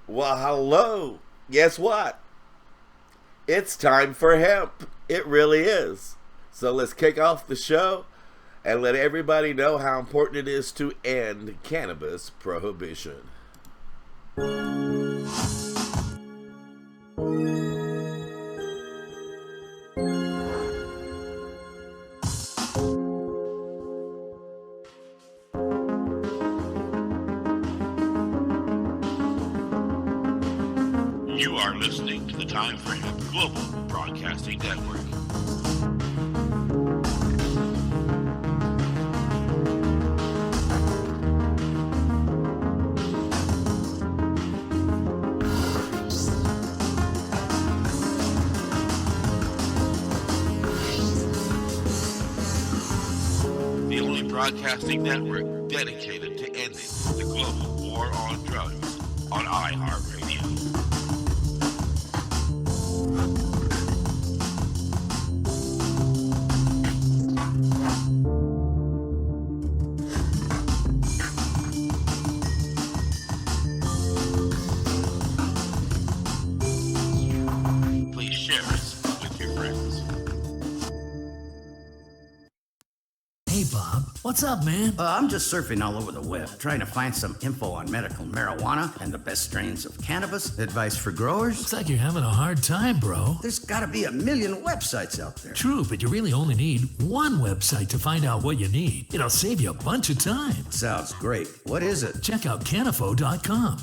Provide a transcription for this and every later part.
Well, hello. Guess what? It's time for hemp. It really is. So let's kick off the show and let everybody know how important it is to end cannabis prohibition. You are listening to the Time for Hemp Global Broadcasting Network. The only broadcasting network dedicated to ending the global war on drugs on iHeartRadio. Please share us with your friends. Hey, Bob. What's up, man? I'm just surfing all over the web, trying to find some info on medical marijuana and the best strains of cannabis, advice for growers. Looks like you're having a hard time, bro. There's gotta be a million websites out there. True, but you really only need one website to find out what you need. It'll save you a bunch of time. Sounds great. What is it? Check out Cannafo.com.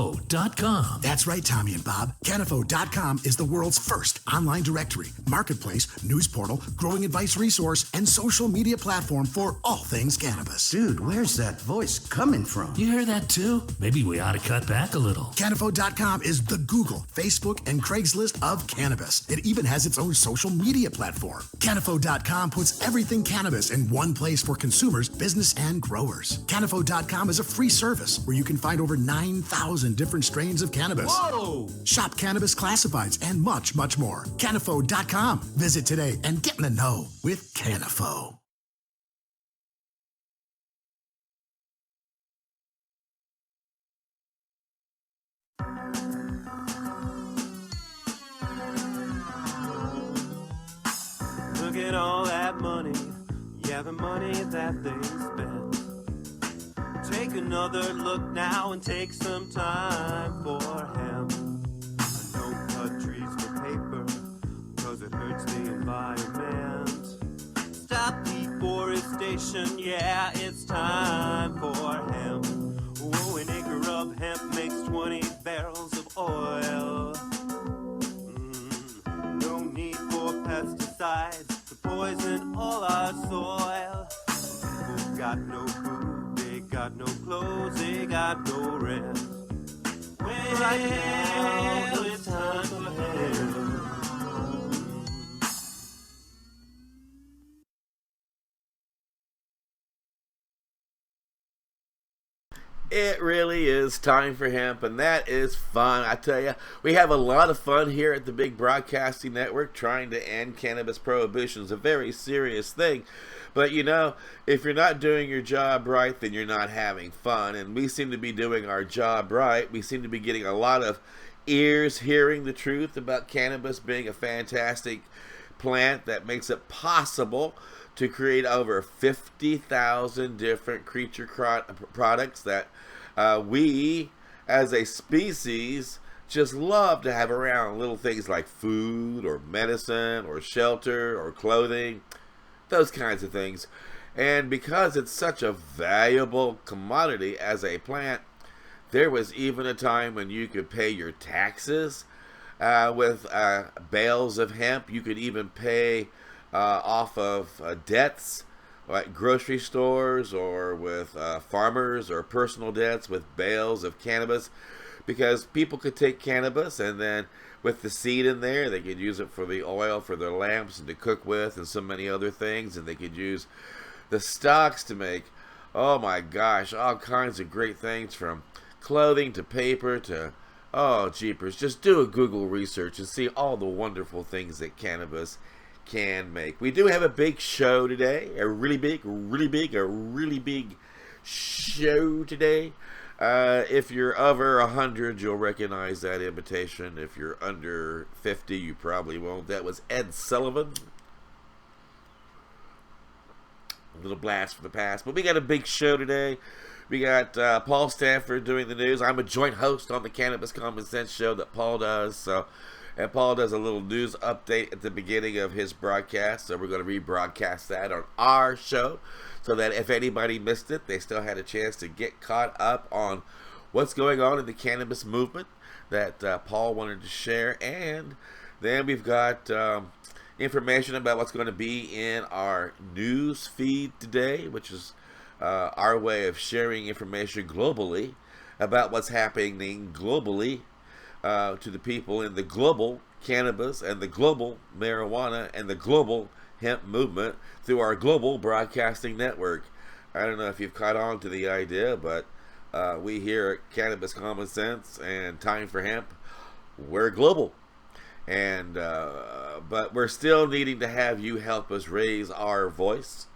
Cannafo.com. That's right, Tommy and Bob. Cannafo.com is the world's first online directory, marketplace, news portal, growing advice resource, and social media platform for all things cannabis. Dude, where's that voice coming from? You hear that too? Maybe we ought to cut back a little. Cannafo.com is the Google, Facebook, and Craigslist of cannabis. It even has its own social media platform. Cannafo.com puts everything cannabis in one place for consumers, business, and growers. Cannafo.com is a free service where you can find over 9,000 different strains of cannabis. Whoa! Shop cannabis classifieds and much, much more. Cannafo.com. Visit today and get in the know with Cannafo. Look at all that money, yeah, the money that they spent. Take another look now and take some time for hemp. Don't cut trees for paper, cause it hurts the environment. Stop deforestation, yeah, it's time for hemp. Oh, an acre of hemp makes 20 barrels of oil. No need for pesticides to poison all our soil. People got no food, they got no clothes, they got no rest. Well, right now it's time for hemp. It really is time for hemp, and that is fun. I tell you, we have a lot of fun here at the Big Broadcasting Network trying to end cannabis prohibition. Is a very serious thing. But, you know, if you're not doing your job right, then you're not having fun. And we seem to be doing our job right. We seem to be getting a lot of ears hearing the truth about cannabis being a fantastic plant that makes it possible to create over 50,000 different creature products that we, as a species, just love to have around. Little things like food or medicine or shelter or clothing, those kinds of things. And because it's such a valuable commodity as a plant, there was even a time when you could pay your taxes with bales of hemp. You could even pay off of debts like grocery stores or with farmers, or personal debts with bales of cannabis, because people could take cannabis and then with the seed in there they could use it for the oil for their lamps and to cook with and so many other things, and they could use the stalks to make, oh my gosh, all kinds of great things, from clothing to paper to, oh jeepers, just do a Google research and see all the wonderful things that cannabis can make. We do have a big show today, a really big show today. If you're over 100, you'll recognize that invitation. If you're under 50, you probably won't. That was Ed Sullivan. A little blast from the past. But we got a big show today. We got Paul Stanford doing the news. I'm a joint host on the Cannabis Common Sense show that Paul does. And Paul does a little news update at the beginning of his broadcast. So we're going to rebroadcast that on our show, so that if anybody missed it, they still had a chance to get caught up on what's going on in the cannabis movement that Paul wanted to share. And then we've got information about what's going to be in our news feed today, which is our way of sharing information globally about what's happening globally to the people in the global cannabis and the global marijuana and the global hemp movement through our global broadcasting network. I don't know if you've caught on to the idea, but we here at Cannabis Common Sense and Time for Hemp, we're global. And but we're still needing to have you help us raise our voice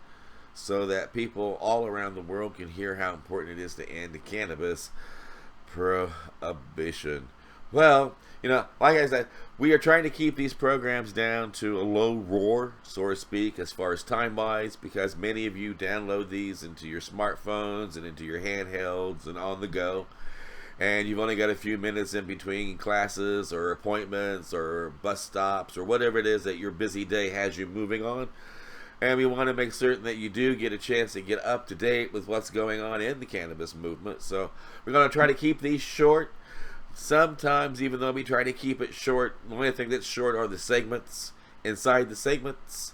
so that people all around the world can hear how important it is to end the cannabis prohibition. Well, you know, like I said, we are trying to keep these programs down to a low roar, so to speak, as far as time-wise, because many of you download these into your smartphones and into your handhelds and on the go, and you've only got a few minutes in between classes or appointments or bus stops or whatever it is that your busy day has you moving on. And we want to make certain that you do get a chance to get up to date with what's going on in the cannabis movement. So we're going to try to keep these short. Sometimes, even though we try to keep it short, the only thing that's short are the segments inside the segments.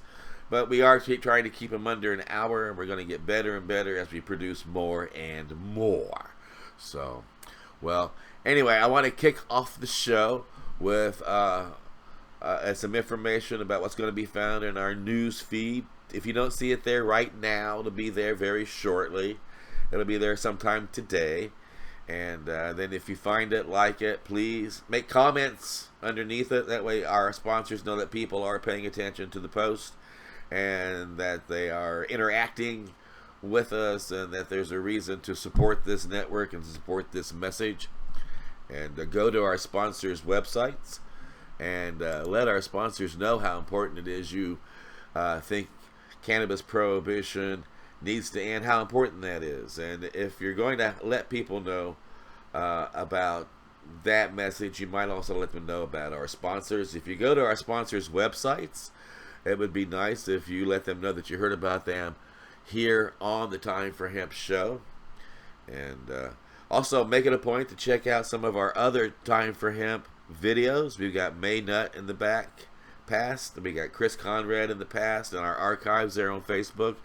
But we are trying to keep them under an hour, and we're going to get better and better as we produce more and more. So, well, anyway, I want to kick off the show with some information about what's going to be found in our news feed. If you don't see it there right now, it'll be there very shortly. It'll be there sometime today. And then if you find it, like it, please make comments underneath it. That way our sponsors know that people are paying attention to the post and that they are interacting with us and that there's a reason to support this network and to support this message. And go to our sponsors' websites and let our sponsors know how important it is you think cannabis prohibition needs to end, how important that is. And if you're going to let people know about that message, you might also let them know about our sponsors. If you go to our sponsors' websites, it would be nice if you let them know that you heard about them here on the Time for Hemp show. And also make it a point to check out some of our other Time for Hemp videos. We've got May Nut in the past, we got Chris Conrad in the past, and our archives there on Facebook.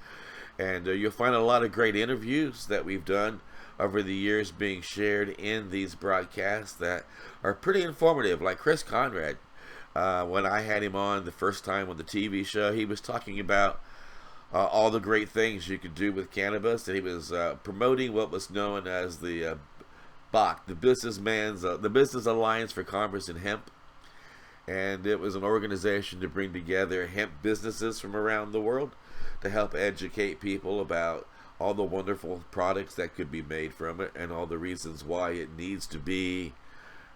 And you'll find a lot of great interviews that we've done over the years being shared in these broadcasts that are pretty informative. Like Chris Conrad, when I had him on the first time on the TV show, he was talking about all the great things you could do with cannabis, and he was promoting what was known as the BAC, the Business Alliance for Commerce in Hemp. And it was an organization to bring together hemp businesses from around the world to help educate people about all the wonderful products that could be made from it and all the reasons why it needs to be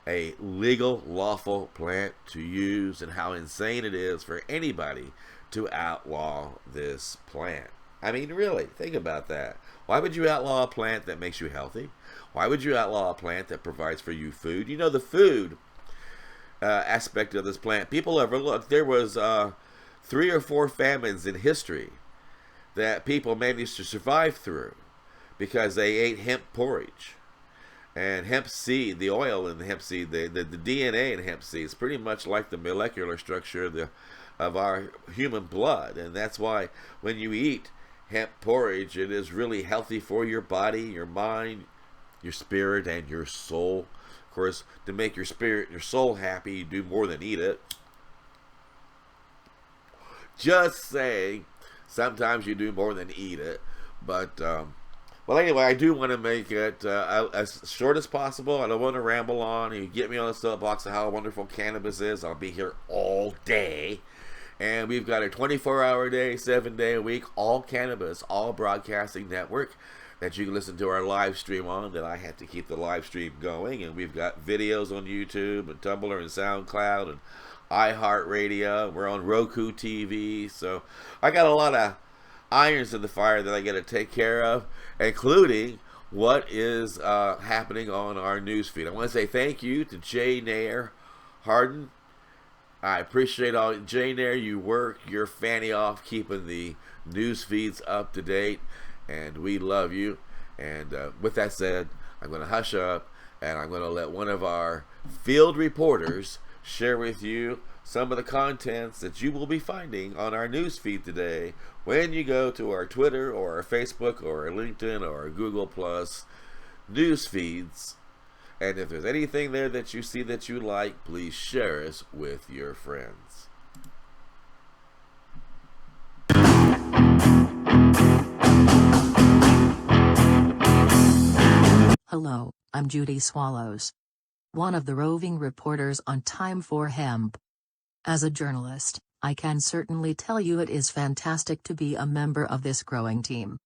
a legal, lawful plant to use and how insane it is for anybody to outlaw this plant. I mean, really, think about that. Why would you outlaw a plant that makes you healthy? Why would you outlaw a plant that provides for you food? You know, the food aspect of this plant, people overlook. There was 3 or 4 famines in history that people managed to survive through because they ate hemp porridge. And hemp seed, the oil in the hemp seed, the DNA in hemp seed is pretty much like the molecular structure of our human blood. And that's why when you eat hemp porridge, it is really healthy for your body, your mind, your spirit, and your soul. Of course, to make your spirit and your soul happy, you do more than eat it. Just saying, sometimes you do more than eat it. But, well, anyway, I do want to make it as short as possible. I don't want to ramble on. You get me on the soapbox of how wonderful cannabis is, I'll be here all day. And we've got a 24-hour day, 7-day a week, all cannabis, all broadcasting network. that you can listen to our live stream on, that I had to keep the live stream going. And we've got videos on YouTube and Tumblr and SoundCloud and iHeartRadio. We're on Roku TV. So I got a lot of irons in the fire that I got to take care of, including what is happening on our newsfeed. I want to say thank you to Jay Nair Harden. I appreciate all Jay Nair. You work your fanny off keeping the news feeds up to date, and we love you. And with that said, I'm going to hush up, and I'm going to let one of our field reporters share with you some of the contents that you will be finding on our news feed today when you go to our Twitter or our Facebook or our LinkedIn or our Google Plus news feeds. And if there's anything there that you see that you like, please share us with your friends. Hello, I'm Judy Swallows, one of the roving reporters on Time for Hemp. As a journalist, I can certainly tell you it is fantastic to be a member of this growing team.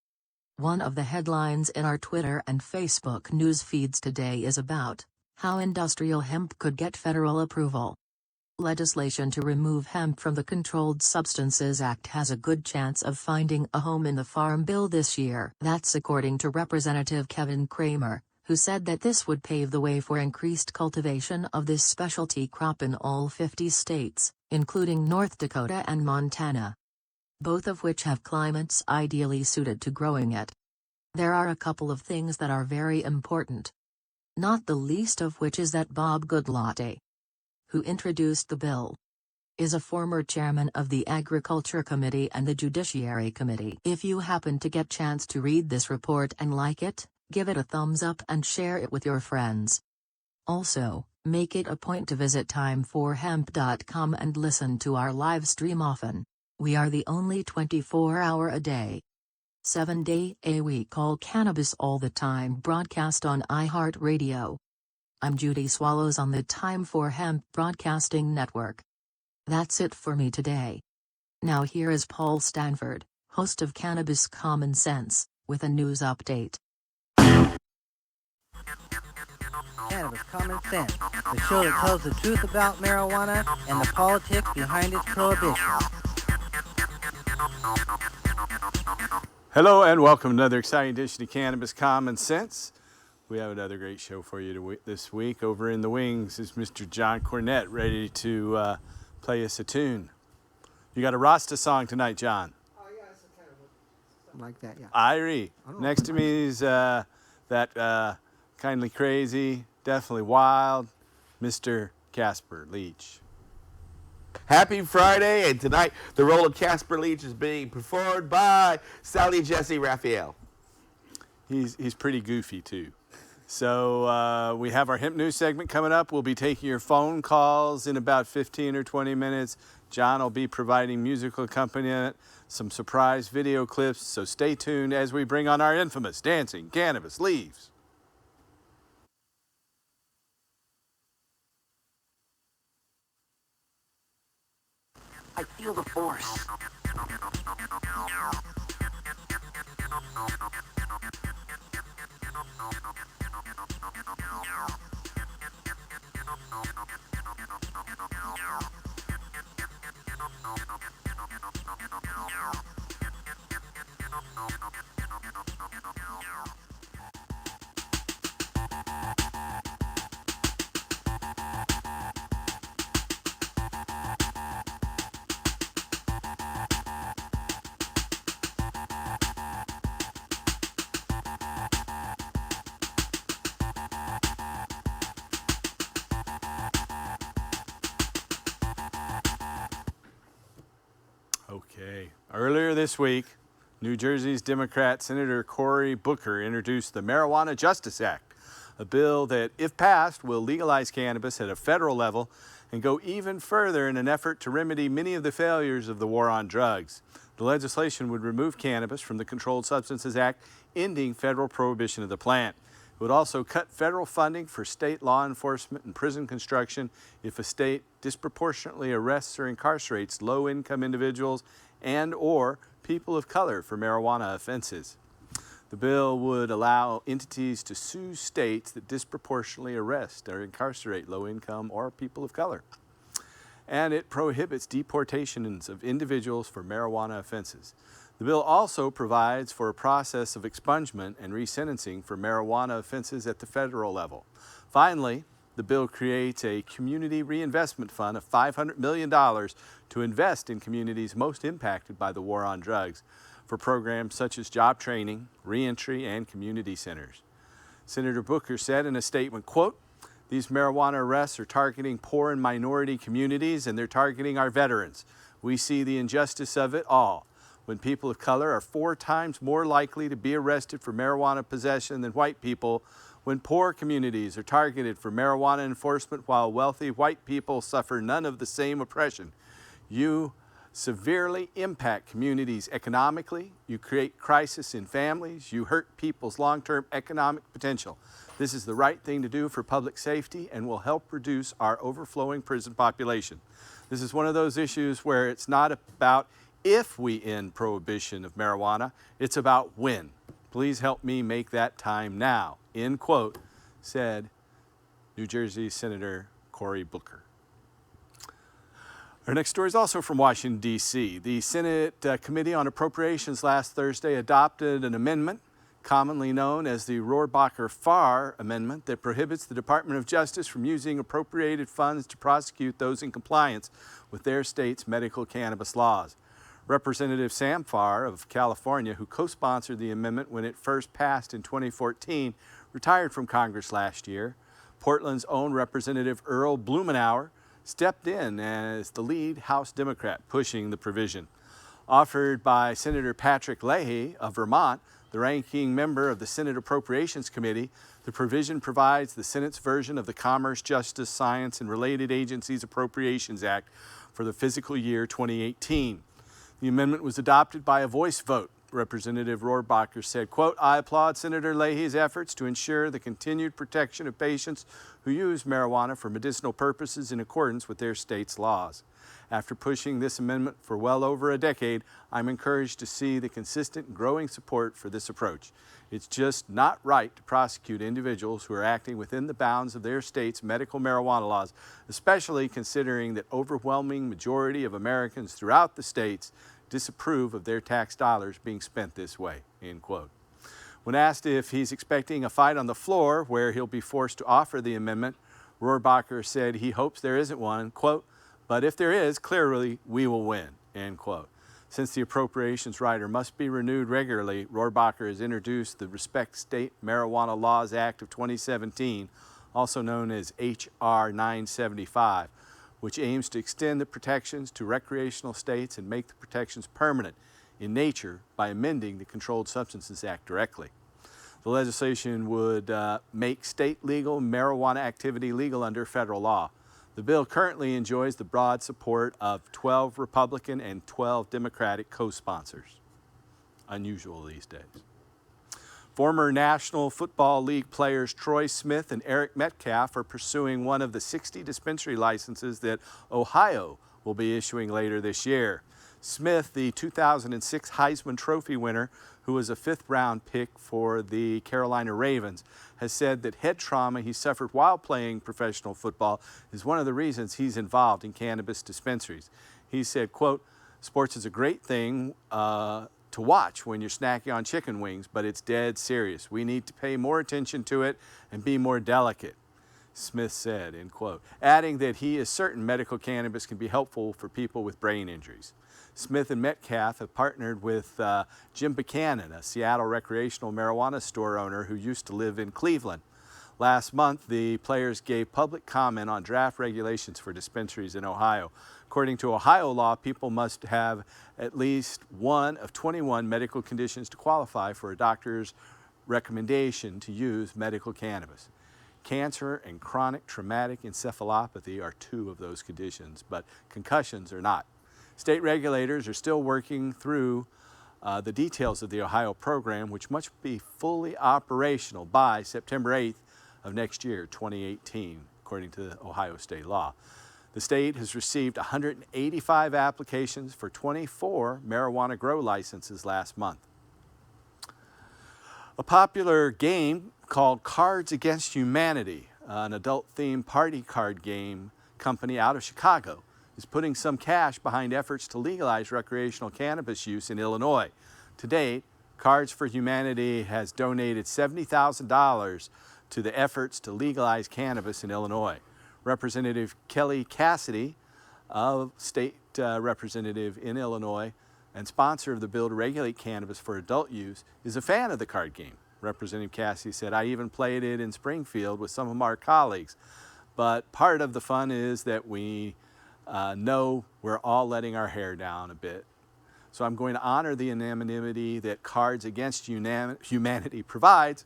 One of the headlines in our Twitter and Facebook news feeds today is about how industrial hemp could get federal approval. Legislation to remove hemp from the Controlled Substances Act has a good chance of finding a home in the Farm Bill this year. That's according to Representative Kevin Kramer, who said that this would pave the way for increased cultivation of this specialty crop in all 50 states, including North Dakota and Montana, both of which have climates ideally suited to growing it. There are a couple of things that are very important, not the least of which is that Bob Goodlatte, who introduced the bill, is a former chairman of the Agriculture Committee and the Judiciary Committee. If you happen to get a chance to read this report and like it, give it a thumbs up and share it with your friends. Also, make it a point to visit timeforhemp.com and listen to our live stream often. We are the only 24-hour-a-day, 7-day-a-week all cannabis all the time broadcast on iHeartRadio. I'm Judy Swallows on the Time for Hemp Broadcasting Network. That's it for me today. Now here is Paul Stanford, host of Cannabis Common Sense, with a news update. Cannabis Common Sense, the show that tells the truth about marijuana and the politics behind its prohibition. Hello and welcome to another exciting edition of Cannabis Common Sense. We have another great show for you this week. Over in the wings is Mr. John Cornett, ready to play us a tune. You got a Rasta song tonight, John? Oh yeah, it's kind of something like that, yeah. Irie. Next to me is that kindly crazy, definitely wild, Mr. Casper Leach. Happy Friday, and tonight the role of Casper Leach is being performed by Sally Jesse Raphael. He's pretty goofy too. So we have our Hemp News segment coming up. We'll be taking your phone calls in about 15 or 20 minutes. John will be providing musical accompaniment, some surprise video clips, so stay tuned as we bring on our infamous Dancing Cannabis Leaves. I feel the force. Okay. Earlier this week, New Jersey's Democrat Senator Cory Booker introduced the Marijuana Justice Act, a bill that, if passed, will legalize cannabis at a federal level and go even further in an effort to remedy many of the failures of the war on drugs. The legislation would remove cannabis from the Controlled Substances Act, ending federal prohibition of the plant. It would also cut federal funding for state law enforcement and prison construction if a state disproportionately arrests or incarcerates low-income individuals and or people of color for marijuana offenses. The bill would allow entities to sue states that disproportionately arrest or incarcerate low-income or people of color. And it prohibits deportations of individuals for marijuana offenses. The bill also provides for a process of expungement and resentencing for marijuana offenses at the federal level. Finally, the bill creates a community reinvestment fund of $500 million to invest in communities most impacted by the war on drugs for programs such as job training, reentry, and community centers. Senator Booker said in a statement, quote, "These marijuana arrests are targeting poor and minority communities, and they're targeting our veterans. We see the injustice of it all. When people of color are 4 times more likely to be arrested for marijuana possession than white people, when poor communities are targeted for marijuana enforcement while wealthy white people suffer none of the same oppression, you severely impact communities economically, you create crisis in families, you hurt people's long-term economic potential. This is the right thing to do for public safety and will help reduce our overflowing prison population." This is one of those issues where it's not about if we end prohibition of marijuana, it's about when. Please help me make that time now, end quote, said New Jersey Senator Cory Booker. Our next story is also from Washington, D.C. The Senate Committee on Appropriations last Thursday adopted an amendment commonly known as the Rohrabacher-Farr Amendment that prohibits the Department of Justice from using appropriated funds to prosecute those in compliance with their state's medical cannabis laws. Representative Sam Farr of California, who co-sponsored the amendment when it first passed in 2014, retired from Congress last year. Portland's own Representative Earl Blumenauer stepped in as the lead House Democrat pushing the provision. Offered by Senator Patrick Leahy of Vermont, the ranking member of the Senate Appropriations Committee, the provision provides the Senate's version of the Commerce, Justice, Science, and Related Agencies Appropriations Act for the fiscal year 2018. The amendment was adopted by a voice vote. Representative Rohrabacher said, quote, "I applaud Senator Leahy's efforts to ensure the continued protection of patients who use marijuana for medicinal purposes in accordance with their state's laws. After pushing this amendment for well over a decade, I'm encouraged to see the consistent and growing support for this approach. It's just not right to prosecute individuals who are acting within the bounds of their state's medical marijuana laws, especially considering that overwhelming majority of Americans throughout the states disapprove of their tax dollars being spent this way," end quote. When asked if he's expecting a fight on the floor where he'll be forced to offer the amendment, Rohrabacher said he hopes there isn't one, quote, "But if there is, clearly we will win," end quote. Since the appropriations rider must be renewed regularly, Rohrabacher has introduced the Respect State Marijuana Laws Act of 2017, also known as H.R. 975, which aims to extend the protections to recreational states and make the protections permanent in nature by amending the Controlled Substances Act directly. The legislation would make state legal marijuana activity legal under federal law. The bill currently enjoys the broad support of 12 Republican and 12 Democratic co-sponsors. Unusual these days. Former National Football League players Troy Smith and Eric Metcalf are pursuing one of the 60 dispensary licenses that Ohio will be issuing later this year. Smith, the 2006 Heisman Trophy winner, who was a 5th-round pick for the Carolina Ravens, has said that head trauma he suffered while playing professional football is one of the reasons he's involved in cannabis dispensaries. He said, quote, "Sports is a great thing to watch when you're snacking on chicken wings, but it's dead serious. We need to pay more attention to it and be more delicate," Smith said, end quote, adding that he is certain medical cannabis can be helpful for people with brain injuries. Smith and Metcalf have partnered with Jim Buchanan, a Seattle recreational marijuana store owner who used to live in Cleveland. Last month, the players gave public comment on draft regulations for dispensaries in Ohio. According to Ohio law, people must have at least one of 21 medical conditions to qualify for a doctor's recommendation to use medical cannabis. Cancer and chronic traumatic encephalopathy are 2 of those conditions, but concussions are not. State regulators are still working through the details of the Ohio program, which must be fully operational by September 8th of next year, 2018, according to the Ohio state law. The state has received 185 applications for 24 marijuana grow licenses last month. A popular game called Cards Against Humanity, an adult-themed party card game company out of Chicago, is putting some cash behind efforts to legalize recreational cannabis use in Illinois. To date, Cards for Humanity has donated $70,000 to the efforts to legalize cannabis in Illinois. Representative Kelly Cassidy, a state representative in Illinois and sponsor of the bill to regulate cannabis for adult use, is a fan of the card game. Representative Cassidy said, "I even played it in Springfield with some of our colleagues. But part of the fun is that we know we're all letting our hair down a bit. So I'm going to honor the anonymity that Cards Against Humanity provides.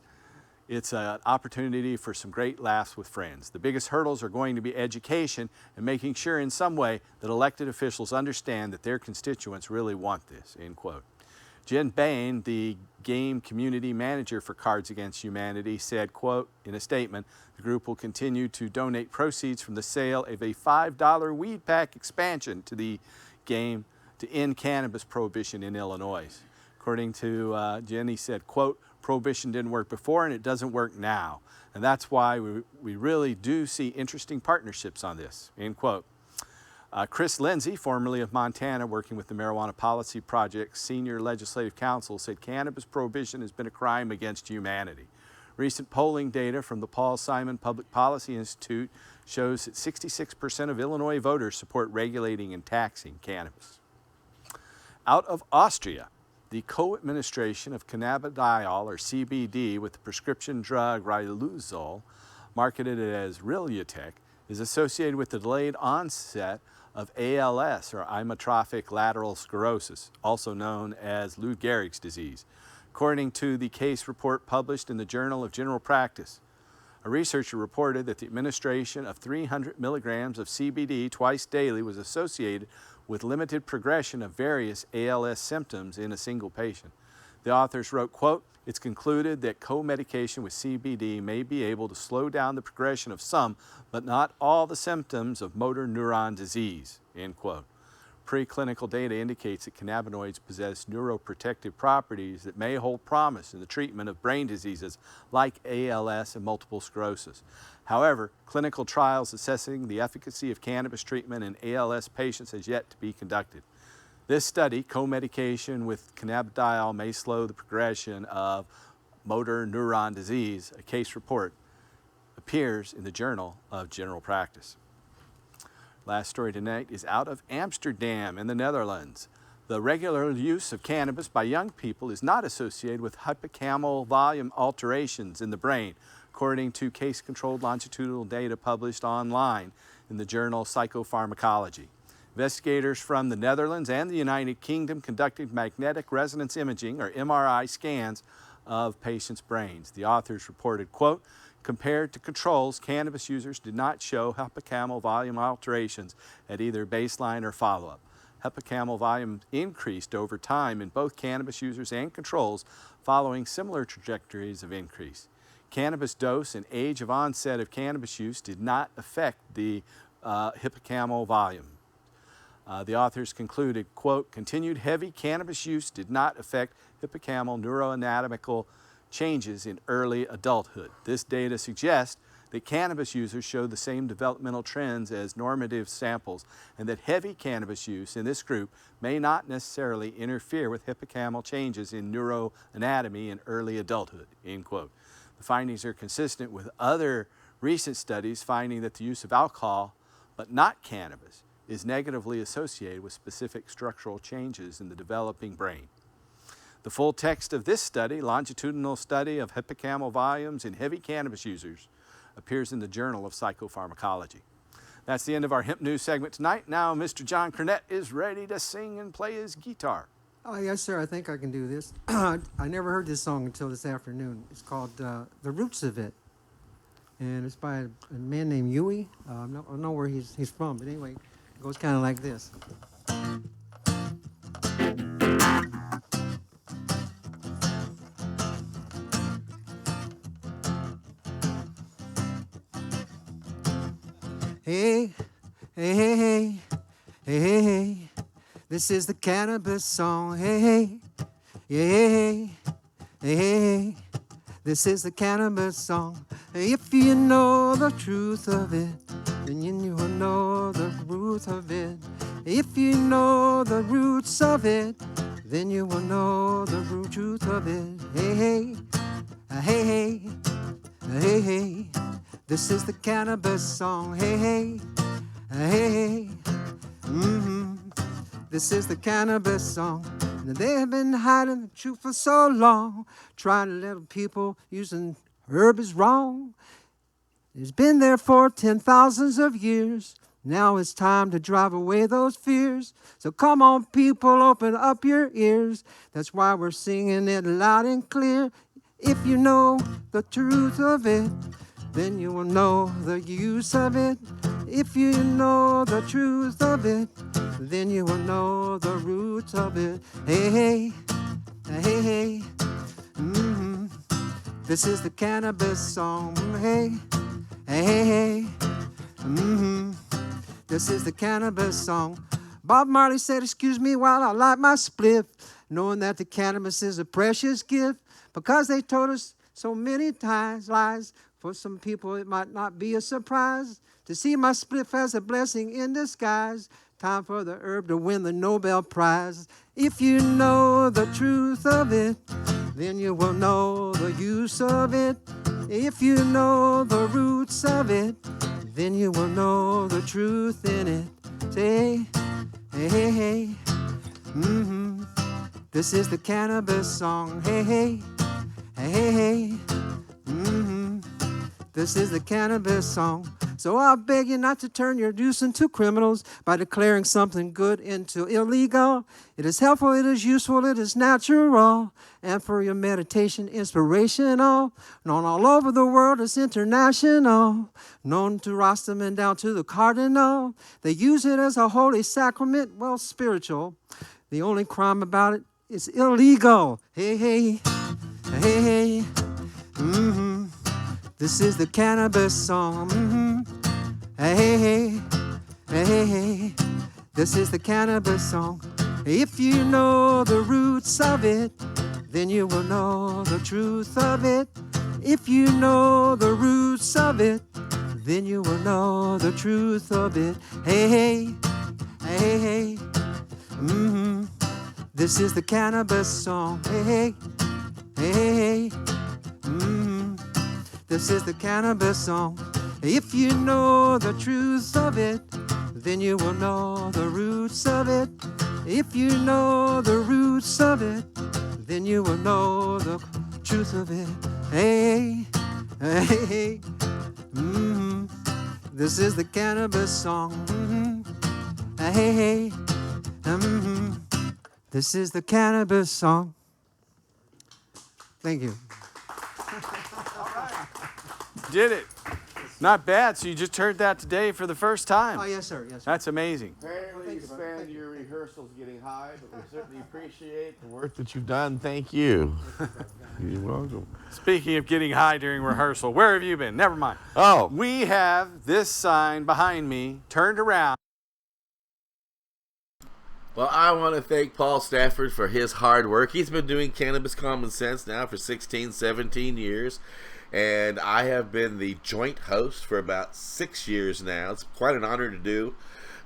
It's an opportunity for some great laughs with friends. The biggest hurdles are going to be education and making sure in some way that elected officials understand that their constituents really want this," end quote. Jen Bain, the game community manager for Cards Against Humanity, said, quote, in a statement, "The group will continue to donate proceeds from the sale of a $5 weed pack expansion to the game to end cannabis prohibition in Illinois." According to Jen, he said, quote, "Prohibition didn't work before and it doesn't work now. And that's why we really do see interesting partnerships on this," end quote. Chris Lindsay, formerly of Montana, working with the Marijuana Policy Project's Senior Legislative Counsel, said cannabis prohibition has been a crime against humanity. Recent polling data from the Paul Simon Public Policy Institute shows that 66% of Illinois voters support regulating and taxing cannabis. Out of Austria, the co-administration of cannabidiol, or CBD, with the prescription drug Riluzole, marketed as Rilutech, is associated with the delayed onset of ALS, or amyotrophic lateral sclerosis, also known as Lou Gehrig's disease, according to the case report published in the Journal of General Practice. A researcher reported that the administration of 300 milligrams of CBD twice daily was associated with limited progression of various ALS symptoms in a single patient. The authors wrote, quote, "It's concluded that co-medication with CBD may be able to slow down the progression of some, but not all the symptoms of motor neuron disease," end quote. Preclinical data indicates that cannabinoids possess neuroprotective properties that may hold promise in the treatment of brain diseases like ALS and multiple sclerosis. However, clinical trials assessing the efficacy of cannabis treatment in ALS patients has yet to be conducted. This study, co-medication with cannabidiol may slow the progression of motor neuron disease, a case report, appears in the Journal of General Practice. Last story tonight is out of Amsterdam in the Netherlands. The regular use of cannabis by young people is not associated with hippocampal volume alterations in the brain, according to case-controlled longitudinal data published online in the journal Psychopharmacology. Investigators from the Netherlands and the United Kingdom conducted magnetic resonance imaging, or MRI, scans of patients' brains. The authors reported, quote, "Compared to controls, cannabis users did not show hippocampal volume alterations at either baseline or follow-up. Hippocampal volume increased over time in both cannabis users and controls, following similar trajectories of increase. Cannabis dose and age of onset of cannabis use did not affect the hippocampal volume." The authors concluded, quote, "Continued heavy cannabis use did not affect hippocampal neuroanatomical changes in early adulthood. This data suggests that cannabis users show the same developmental trends as normative samples, and that heavy cannabis use in this group may not necessarily interfere with hippocampal changes in neuroanatomy in early adulthood," end quote. The findings are consistent with other recent studies finding that the use of alcohol, but not cannabis, is negatively associated with specific structural changes in the developing brain. The full text of this study, longitudinal study of hippocampal volumes in heavy cannabis users, appears in the Journal of Psychopharmacology. That's the end of our Hemp News segment tonight. Now Mr. John Cornett is ready to sing and play his guitar. Oh, yes, sir. I think I can do this. I never heard this song until this afternoon. It's called The Roots of It. And it's by a man named Yui. I don't know where he's from, but anyway, it goes kind of like this. Hey, hey, hey, hey, hey, hey, hey. This is the cannabis song. Hey, hey, yeah, hey, hey, hey, hey. This is the cannabis song. If you know the truth of it, then you will know the root of it. If you know the roots of it, then you will know the root truth of it. Hey, hey, hey, hey, hey, hey. This is the cannabis song. Hey, hey, hey, hey. Mm-hmm. This is the cannabis song. Now they have been hiding the truth for so long, trying to let people using herb is wrong. It's been there for 10,000s of years. Now it's time to drive away those fears. So come on, people, open up your ears. That's why we're singing it loud and clear. If you know the truth of it, then you will know the use of it. If you know the truth of it, then you will know the roots of it. Hey, hey, hey, hey. Mm-hmm. This is the cannabis song. Hey, hey, hey. Mm-hmm. This is the cannabis song. Bob Marley said, excuse me while I light my spliff, knowing that the cannabis is a precious gift, because they told us so many times lies. For some people it might not be a surprise to see my spliff as a blessing in disguise. Time for the herb to win the Nobel Prize. If you know the truth of it, then you will know the use of it. If you know the roots of it, then you will know the truth in it. Say, hey, hey, hey. Mm-hmm. This is the cannabis song. Hey, hey, hey, hey, hey. Mm-hmm. This is the cannabis song. So I beg you not to turn your youth into criminals by declaring something good into illegal. It is helpful, it is useful, it is natural, and for your meditation, inspirational. Known all over the world, it's international. Known to Rastaman down to the cardinal. They use it as a holy sacrament, well, spiritual. The only crime about it is illegal. Hey, hey, hey, hey. Mm-hmm. This is the cannabis song. Mm-hmm. Hey, hey, hey, hey, hey. This is the cannabis song. If you know the roots of it, then you will know the truth of it. If you know the roots of it, then you will know the truth of it. Hey, hey, hey, hey. Mm-hmm. This is the cannabis song. Hey, hey, hey, hey. Mm-hmm. This is the cannabis song. If you know the truth of it, then you will know the roots of it. If you know the roots of it, then you will know the truth of it. Hey, hey, hey. Mm-hmm. This is the cannabis song. Mm-hmm. Hey, hey. Mm-hmm. This is the cannabis song. Thank you. Did it. Not bad. So you just heard that today for the first time. Oh, yes, sir. Yes, sir. That's amazing. Apparently you spend your rehearsals getting high, but we certainly appreciate the work that you've done. Thank you. You're welcome. Speaking of getting high during rehearsal, where have you been? Never mind. Oh. We have this sign behind me turned around. Well, I want to thank Paul Stanford for his hard work. He's been doing Cannabis Common Sense now for 16, 17 years. And I have been the joint host for about 6 years now. It's quite an honor to do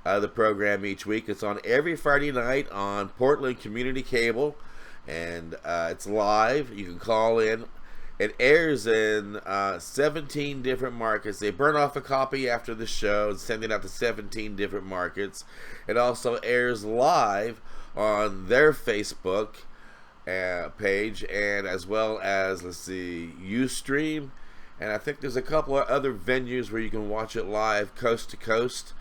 the program each week. It's on every Friday night on Portland Community Cable, and it's live. You can call in. It airs in 17 different markets. They burn off a copy after the show and send it out to 17 different markets. It also airs live on their Facebook page, and as well as, let's see, Ustream, and I think there's a couple of other venues where you can watch it live coast to coast,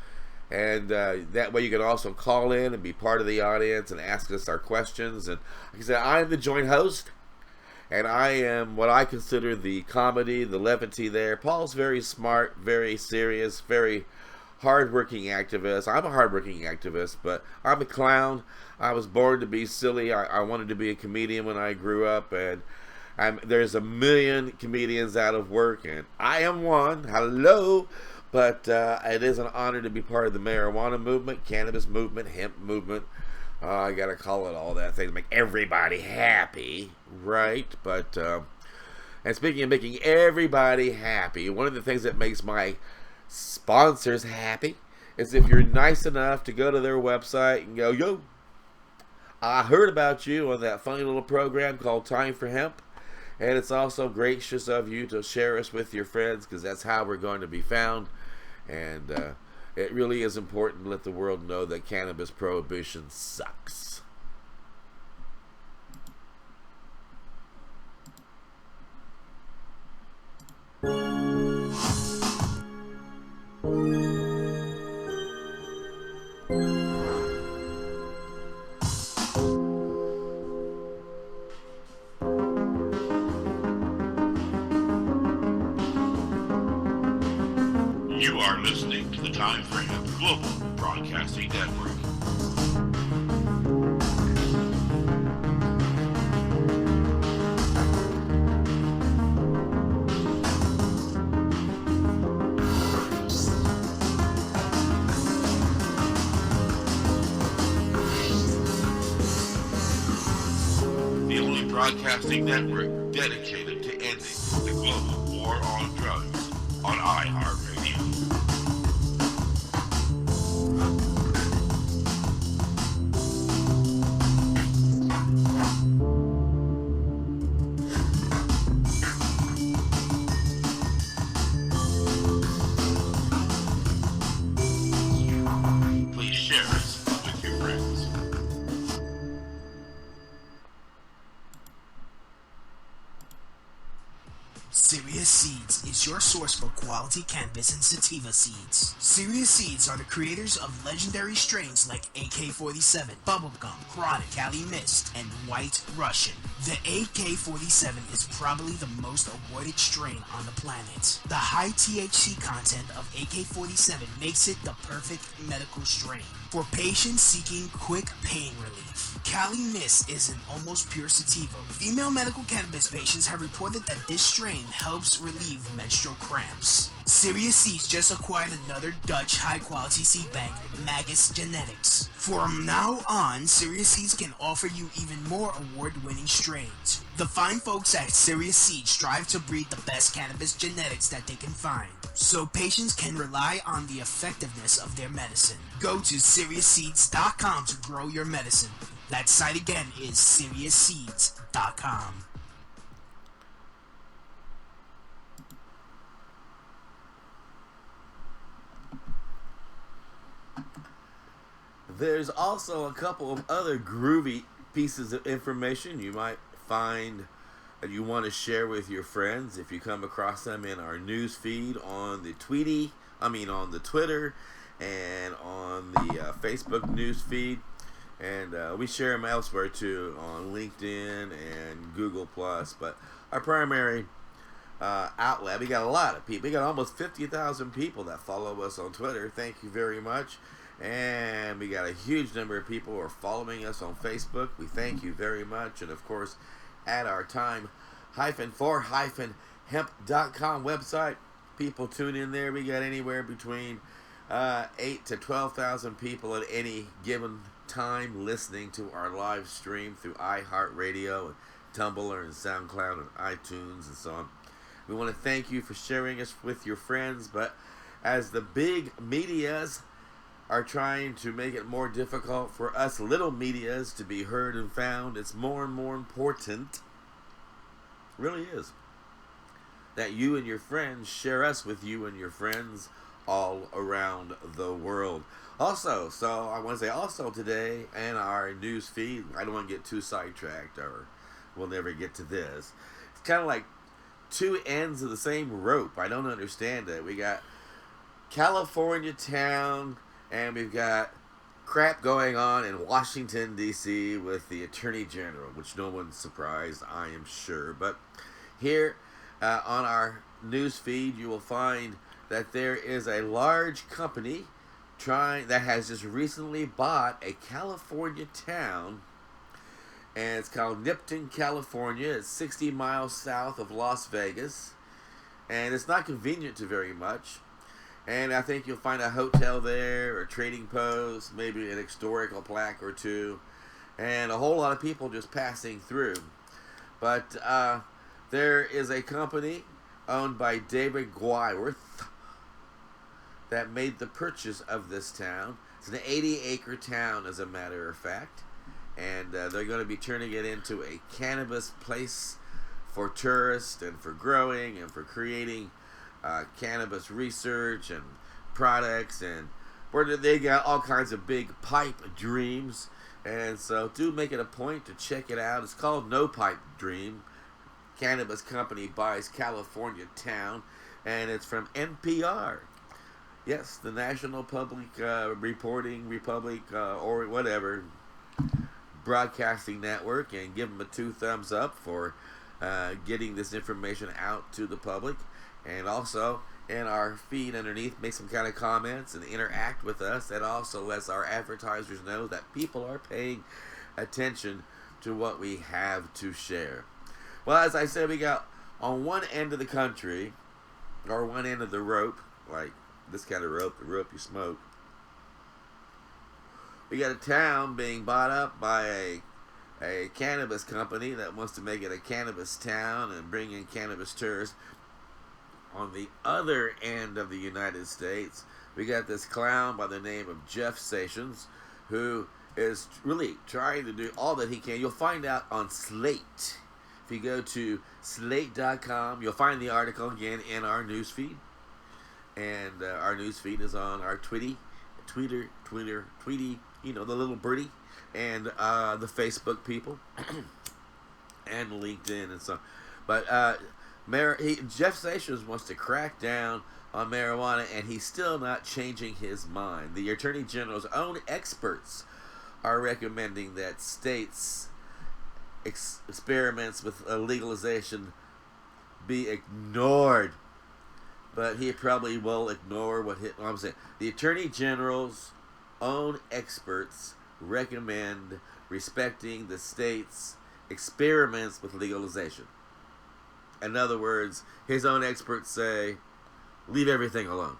and that way you can also call in and be part of the audience and ask us our questions. And like I said, I'm the joint host, and I am what I consider the comedy, the levity there. Paul's very smart, very serious, very hardworking activist. I'm a hardworking activist, but I'm a clown. I was born to be silly. I wanted to be a comedian when I grew up, and there's a million comedians out of work, and I am one. Hello. But it is an honor to be part of the marijuana movement, cannabis movement, hemp movement. I gotta call it all that thing to make everybody happy, right? But And speaking of making everybody happy, one of the things that makes my sponsors happy is if you're nice enough to go to their website and go, yo, I heard about you on that funny little program called Time for Hemp. And it's also gracious of you to share us with your friends, because that's how we're going to be found. And it really is important to let the world know that cannabis prohibition sucks. You are listening to the Time for Hemp Global Broadcasting Network. The only broadcasting network dedicated to ending the global war on drugs on iHeartRadio. Please share us with your friends. Serious Seeds is your source for quality cannabis and sativa seeds. Serious Seeds are the creators of legendary strains like AK-47, Bubblegum, Chronic, Cali Mist, and White Russian. The AK-47 is probably the most avoided strain on the planet. The high THC content of AK-47 makes it the perfect medical strain for patients seeking quick pain relief. Cali Mist is an almost pure sativa. Female medical cannabis patients have reported that this strain helps relieve menstrual cramps. Serious Seeds just acquired another Dutch high-quality seed bank, Magus Genetics. From now on, Serious Seeds can offer you even more award-winning strains. The fine folks at Serious Seeds strive to breed the best cannabis genetics that they can find, so patients can rely on the effectiveness of their medicine. Go to SeriousSeeds.com to grow your medicine. That site again is SeriousSeeds.com. There's also a couple of other groovy pieces of information you might find that you want to share with your friends if you come across them in our news feed on the on the Twitter and on the Facebook news feed. And we share them elsewhere too, on LinkedIn and Google+. But our primary outlet, we got a lot of people. We got almost 50,000 people that follow us on Twitter. Thank you very much. And we got a huge number of people who are following us on Facebook. We thank you very much. And of course, at our time-for-hemp.com website, people tune in there. We got anywhere between 8 to 12,000 people at any given time listening to our live stream through iHeartRadio and Tumblr and SoundCloud and iTunes and so on. We want to thank you for sharing us with your friends, but as the big medias are trying to make it more difficult for us little medias to be heard and found, it's more and more important, it really is, that you and your friends share us with you and your friends all around the world. Also, so I want to say also today in our news feed, I don't want to get too sidetracked or we'll never get to this. It's kind of like two ends of the same rope. I don't understand it. We got California town and we've got crap going on in Washington, D.C. with the Attorney General, which no one's surprised, I am sure. But here on our news feed, you will find that there is a large company that has just recently bought a California town, and it's called Nipton, California. It's 60 miles south of Las Vegas, and it's not convenient to very much. And I think you'll find a hotel there, a trading post, maybe an historical plaque or two, and a whole lot of people just passing through. But There is a company owned by David Gwyworth that made the purchase of this town. It's an 80-acre town, as a matter of fact, and they're going to be turning it into a cannabis place for tourists and for growing and for creating cannabis research and products, and where they got all kinds of big pipe dreams. And so do make it a point to check it out. It's called No Pipe Dream. Cannabis company buys California town, and it's from NPR. Yes, the National Public Reporting Republic or whatever broadcasting network, and give them a 2 thumbs up for getting this information out to the public. And also in our feed underneath, make some kind of comments and interact with us. That also lets our advertisers know that people are paying attention to what we have to share. Well, as I said, we got on one end of the country, or one end of the rope, like this kind of rope, the rope you smoke, we got a town being bought up by a cannabis company that wants to make it a cannabis town and bring in cannabis tourists. On the other end of the United States, we got this clown by the name of Jeff Sessions, who is really trying to do all that he can. You'll find out on Slate. If you go to slate.com, you'll find the article again in our newsfeed. And our newsfeed is on our Tweety, you know, the little birdie, and the Facebook people, and LinkedIn and so on. But Jeff Sessions wants to crack down on marijuana, and he's still not changing his mind. The Attorney General's own experts are recommending that states' experiments with legalization be ignored. But he probably will ignore what I'm saying. The Attorney General's own experts recommend respecting the state's experiments with legalization. In other words, his own experts say, leave everything alone.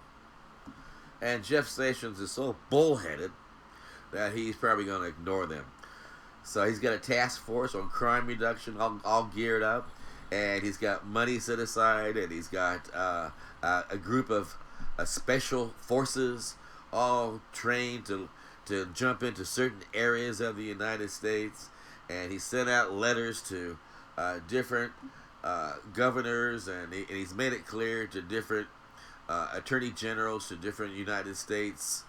And Jeff Sessions is so bullheaded that he's probably going to ignore them. So he's got a task force on crime reduction all geared up, and he's got money set aside, and he's got a group of special forces all trained to jump into certain areas of the United States. And he sent out letters to different governors, and he's made it clear to different attorney generals, to different United States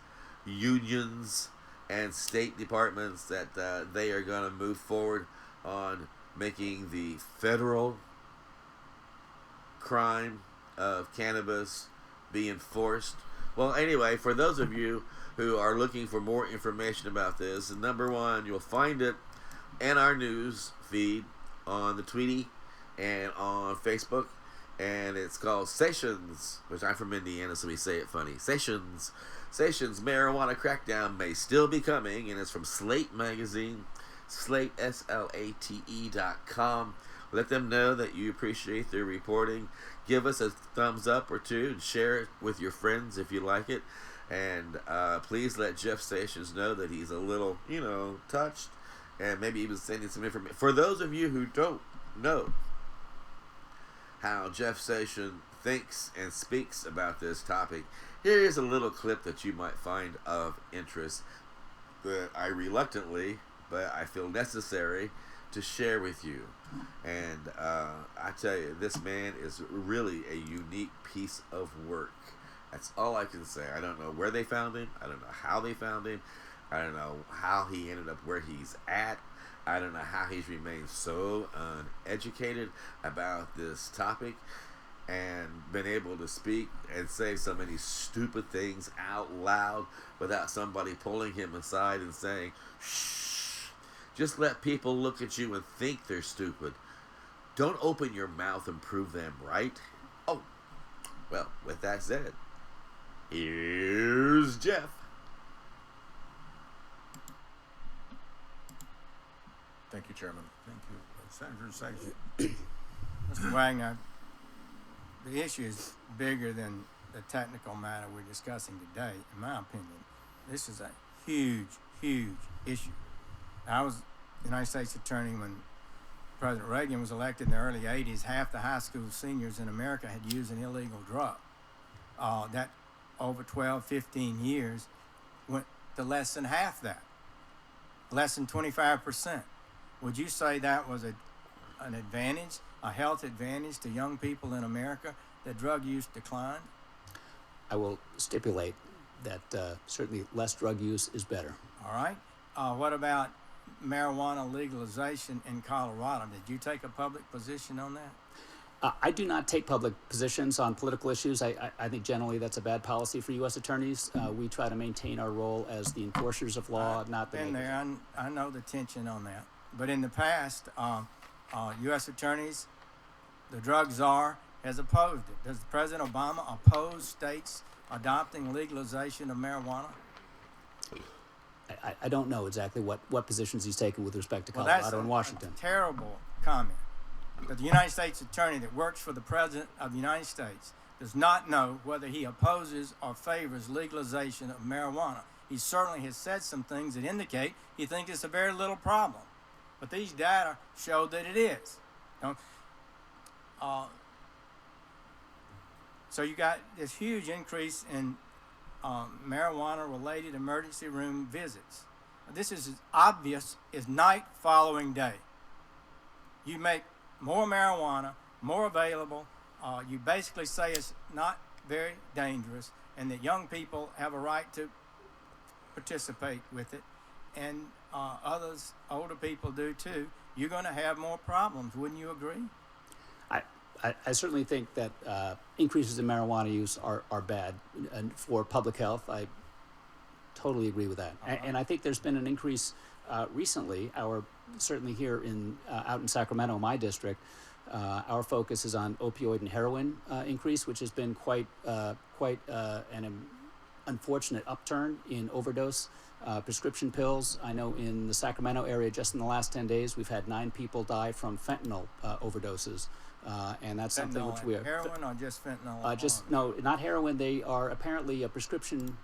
unions and state departments that they are going to move forward on making the federal crime of cannabis be enforced. Well, anyway, for those of you who are looking for more information about this, number one, you'll find it in our news feed on the Tweety and on Facebook, and it's called Sessions, which I'm from Indiana, so we say it funny. Sessions marijuana crackdown may still be coming, and it's from Slate magazine, Slate, SLATE.com. Let them know that you appreciate their reporting. Give us a thumbs up or two, and share it with your friends if you like it. And please let Jeff Sessions know that he's a little, touched, and maybe even sending some information. For those of you who don't know how Jeff Sessions thinks and speaks about this topic, here is a little clip that you might find of interest that I reluctantly, but I feel necessary to share with you. And I tell you, this man is really a unique piece of work. That's all I can say. I don't know where they found him. I don't know how they found him. I don't know how he ended up where he's at. I don't know how he's remained so uneducated about this topic and been able to speak and say so many stupid things out loud without somebody pulling him aside and saying, shh, just let people look at you and think they're stupid. Don't open your mouth and prove them right. Oh, well, with that said, here's Jeff. Thank you, Chairman. Thank you. Senator Sessions. Mr. Wagner, the issue is bigger than the technical matter we're discussing today, in my opinion. This is a huge, huge issue. I was United States Attorney when President Reagan was elected in the early 80s, half the high school seniors in America had used an illegal drug. That over 12, 15 years went to less than half that, less than 25%. Would you say that was an advantage, a health advantage to young people in America, that drug use declined? I will stipulate that certainly less drug use is better. All right. What about marijuana legalization in Colorado? Did you take a public position on that? I do not take public positions on political issues. I think generally that's a bad policy for U.S. attorneys. We try to maintain our role as the enforcers of law, not the makers. There, I know the tension on that. But in the past, U.S. attorneys, the drug czar, has opposed it. Does President Obama oppose states adopting legalization of marijuana? I don't know exactly what positions he's taken with respect to Colorado and Washington. That's a terrible comment. But the United States attorney that works for the President of the United States does not know whether he opposes or favors legalization of marijuana. He certainly has said some things that indicate he thinks it's a very little problem. But these data show that it is. So you got this huge increase in marijuana-related emergency room visits. This is as obvious as night following day. You make more marijuana, more available. You basically say it's not very dangerous and that young people have a right to participate with it, and others, older people do too. You're going to have more problems, wouldn't you agree? I certainly think that increases in marijuana use are bad and for public health. I totally agree with that. And I think there's been an increase recently. Certainly here out in Sacramento, my district, our focus is on opioid and heroin increase, which has been quite an unfortunate upturn in overdose prescription pills. I know in the Sacramento area, just in the last 10 days, we've had 9 people die from fentanyl overdoses. And that's something fentanyl which we are... Heroin or just fentanyl? No, not heroin. They are apparently prescription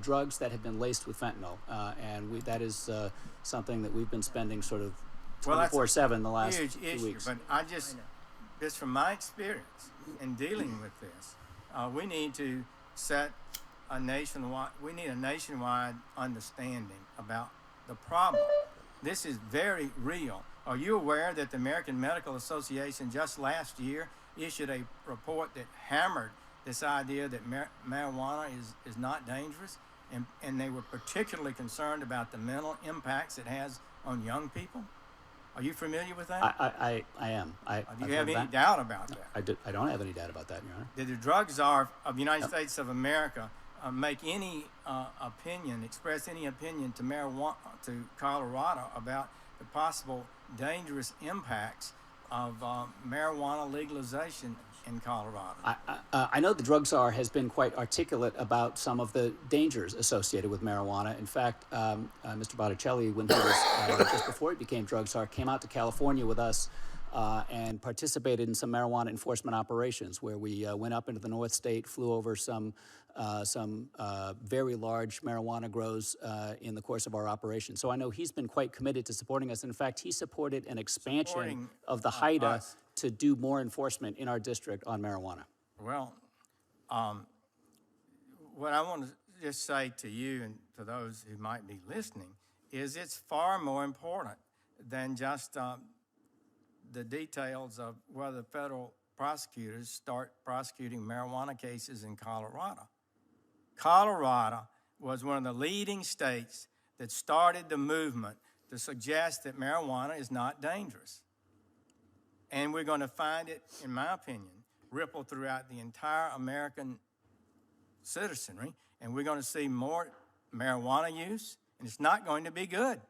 drugs that have been laced with fentanyl. And that is something that we've been spending sort of 24/7 the last huge 2 issue, weeks. But just from my experience in dealing with this, we need to set a nationwide understanding about the problem. This is very real. Are you aware that the American Medical Association just last year issued a report that hammered this idea that marijuana is not dangerous, and they were particularly concerned about the mental impacts it has on young people? Are you familiar with that? I am. Do you have any doubt about that? I don't have any doubt about that, Your Honor. Did the drug czar of the United States of America make any express any opinion to Colorado about the possible dangerous impacts of marijuana legalization in Colorado? I know the drug czar has been quite articulate about some of the dangers associated with marijuana. In fact, Mr. Botticelli, when he was just before he became drug czar, came out to California with us and participated in some marijuana enforcement operations where we went up into the North State, flew over some very large marijuana grows in the course of our operation. So I know he's been quite committed to supporting us. In fact, he supported an expansion of the HIDA to do more enforcement in our district on marijuana. Well, what I want to just say to you and to those who might be listening is it's far more important than just the details of whether federal prosecutors start prosecuting marijuana cases in Colorado. Colorado was one of the leading states that started the movement to suggest that marijuana is not dangerous. And we're going to find it, in my opinion, ripple throughout the entire American citizenry, and we're going to see more marijuana use, and it's not going to be good.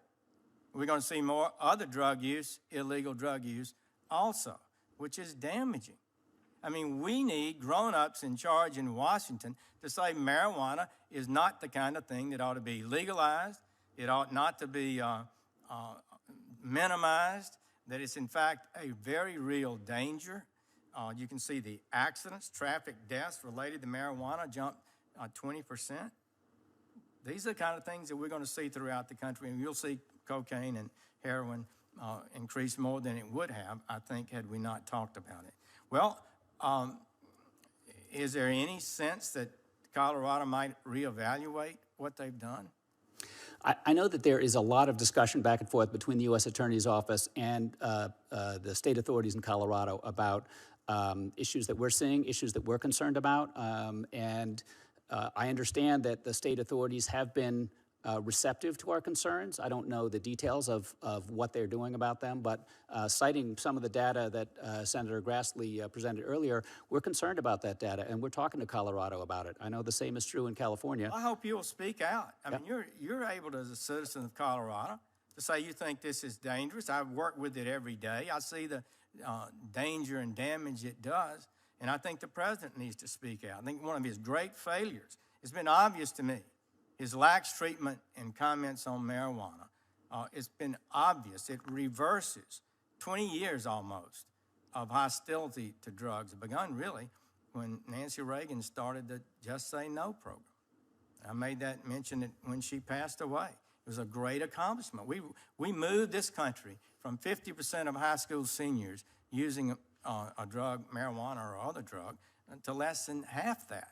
We're going to see more other drug use, illegal drug use also, which is damaging. I mean, we need grown-ups in charge in Washington to say marijuana is not the kind of thing that ought to be legalized. It ought not to be minimized, that it's in fact a very real danger. You can see the accidents, traffic deaths related to marijuana jumped 20%. These are the kind of things that we're going to see throughout the country, and you'll see cocaine and heroin increased more than it would have, I think, had we not talked about it. Well, is there any sense that Colorado might reevaluate what they've done? I know that there is a lot of discussion back and forth between the U.S. Attorney's Office and the state authorities in Colorado about issues that we're seeing, issues that we're concerned about. I understand that the state authorities have been receptive to our concerns. I don't know the details of what they're doing about them, but citing some of the data that Senator Grassley presented earlier, we're concerned about that data, and we're talking to Colorado about it. I know the same is true in California. I hope you'll speak out. I mean, you're able to, as a citizen of Colorado, to say you think this is dangerous. I work with it every day. I see the danger and damage it does, and I think the president needs to speak out. I think one of his great failures, it's been obvious to me, his lax treatment and comments on marijuana. It's been obvious. It reverses 20 years almost of hostility to drugs. It begun really when Nancy Reagan started the Just Say No program. I made that mention when she passed away. It was a great accomplishment. We moved this country from 50% of high school seniors using a drug, marijuana or other drug, to less than half that.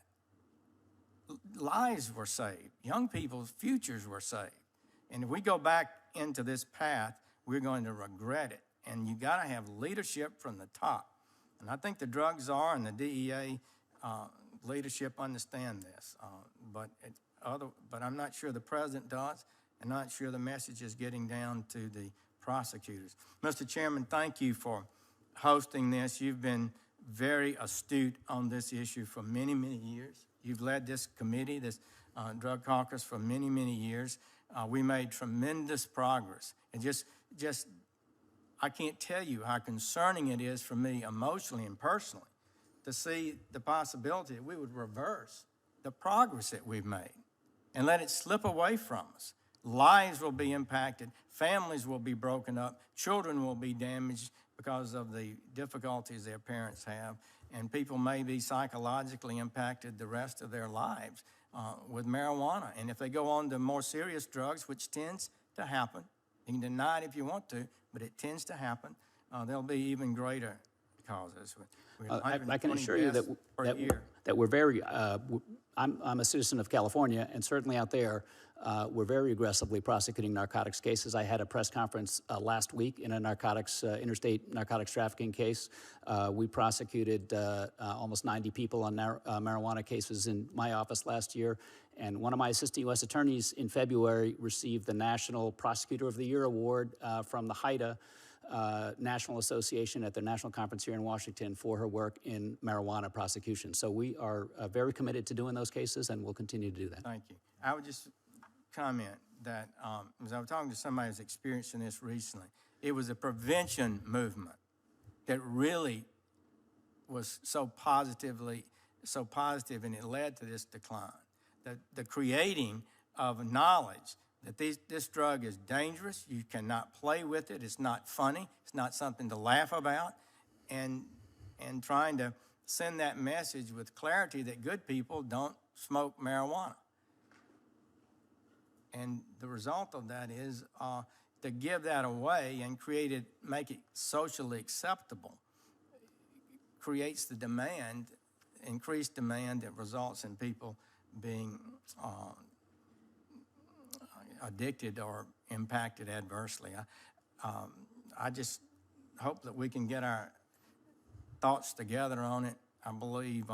Lives were saved. Young people's futures were saved. And if we go back into this path, we're going to regret it. And you got to have leadership from the top. And I think the drug czar and the DEA leadership understand this. But I'm not sure the president does. I'm not sure the message is getting down to the prosecutors. Mr. Chairman, thank you for hosting this. You've been very astute on this issue for many, many years. You've led this committee, this drug caucus, for many, many years. We made tremendous progress. And I can't tell you how concerning it is for me emotionally and personally to see the possibility that we would reverse the progress that we've made and let it slip away from us. Lives will be impacted, families will be broken up, children will be damaged because of the difficulties their parents have, and people may be psychologically impacted the rest of their lives with marijuana. And if they go on to more serious drugs, which tends to happen, you can deny it if you want to, but it tends to happen, there'll be even greater causes. I can assure you that we're very, I'm a citizen of California, and certainly out there, we're very aggressively prosecuting narcotics cases. I had a press conference last week in a interstate narcotics trafficking case. We prosecuted almost 90 people on marijuana cases in my office last year, and one of my assistant U.S. attorneys in February received the National Prosecutor of the Year award from the HIDA National Association at their national conference here in Washington for her work in marijuana prosecution. So we are very committed to doing those cases, and we'll continue to do that. Thank you. I would just comment that as I was talking to somebody who's experiencing this recently, it was a prevention movement that really was so positive, and it led to this decline. The creating of knowledge that this drug is dangerous, you cannot play with it, it's not funny, it's not something to laugh about, and trying to send that message with clarity that good people don't smoke marijuana. And the result of that is to give that away and make it socially acceptable, creates the demand, increased demand that results in people being addicted or impacted adversely. I just hope that we can get our thoughts together on it. I believe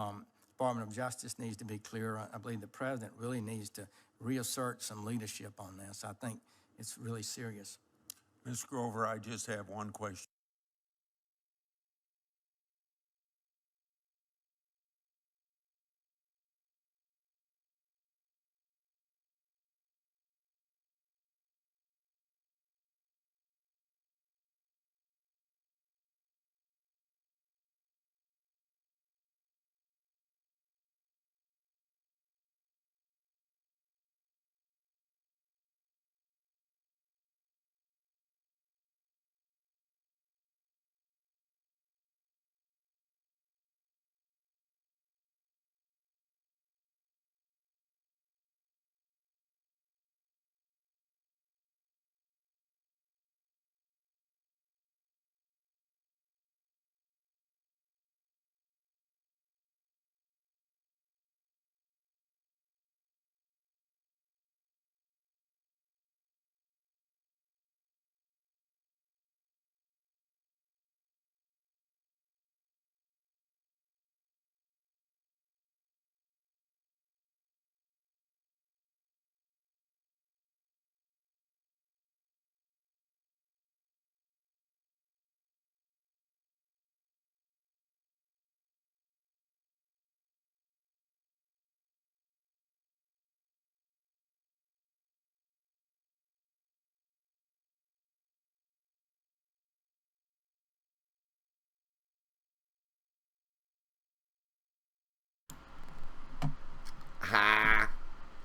Department of Justice needs to be clearer. I believe the president really needs to reassert some leadership on this. I think it's really serious. Ms. Grover, I just have one question.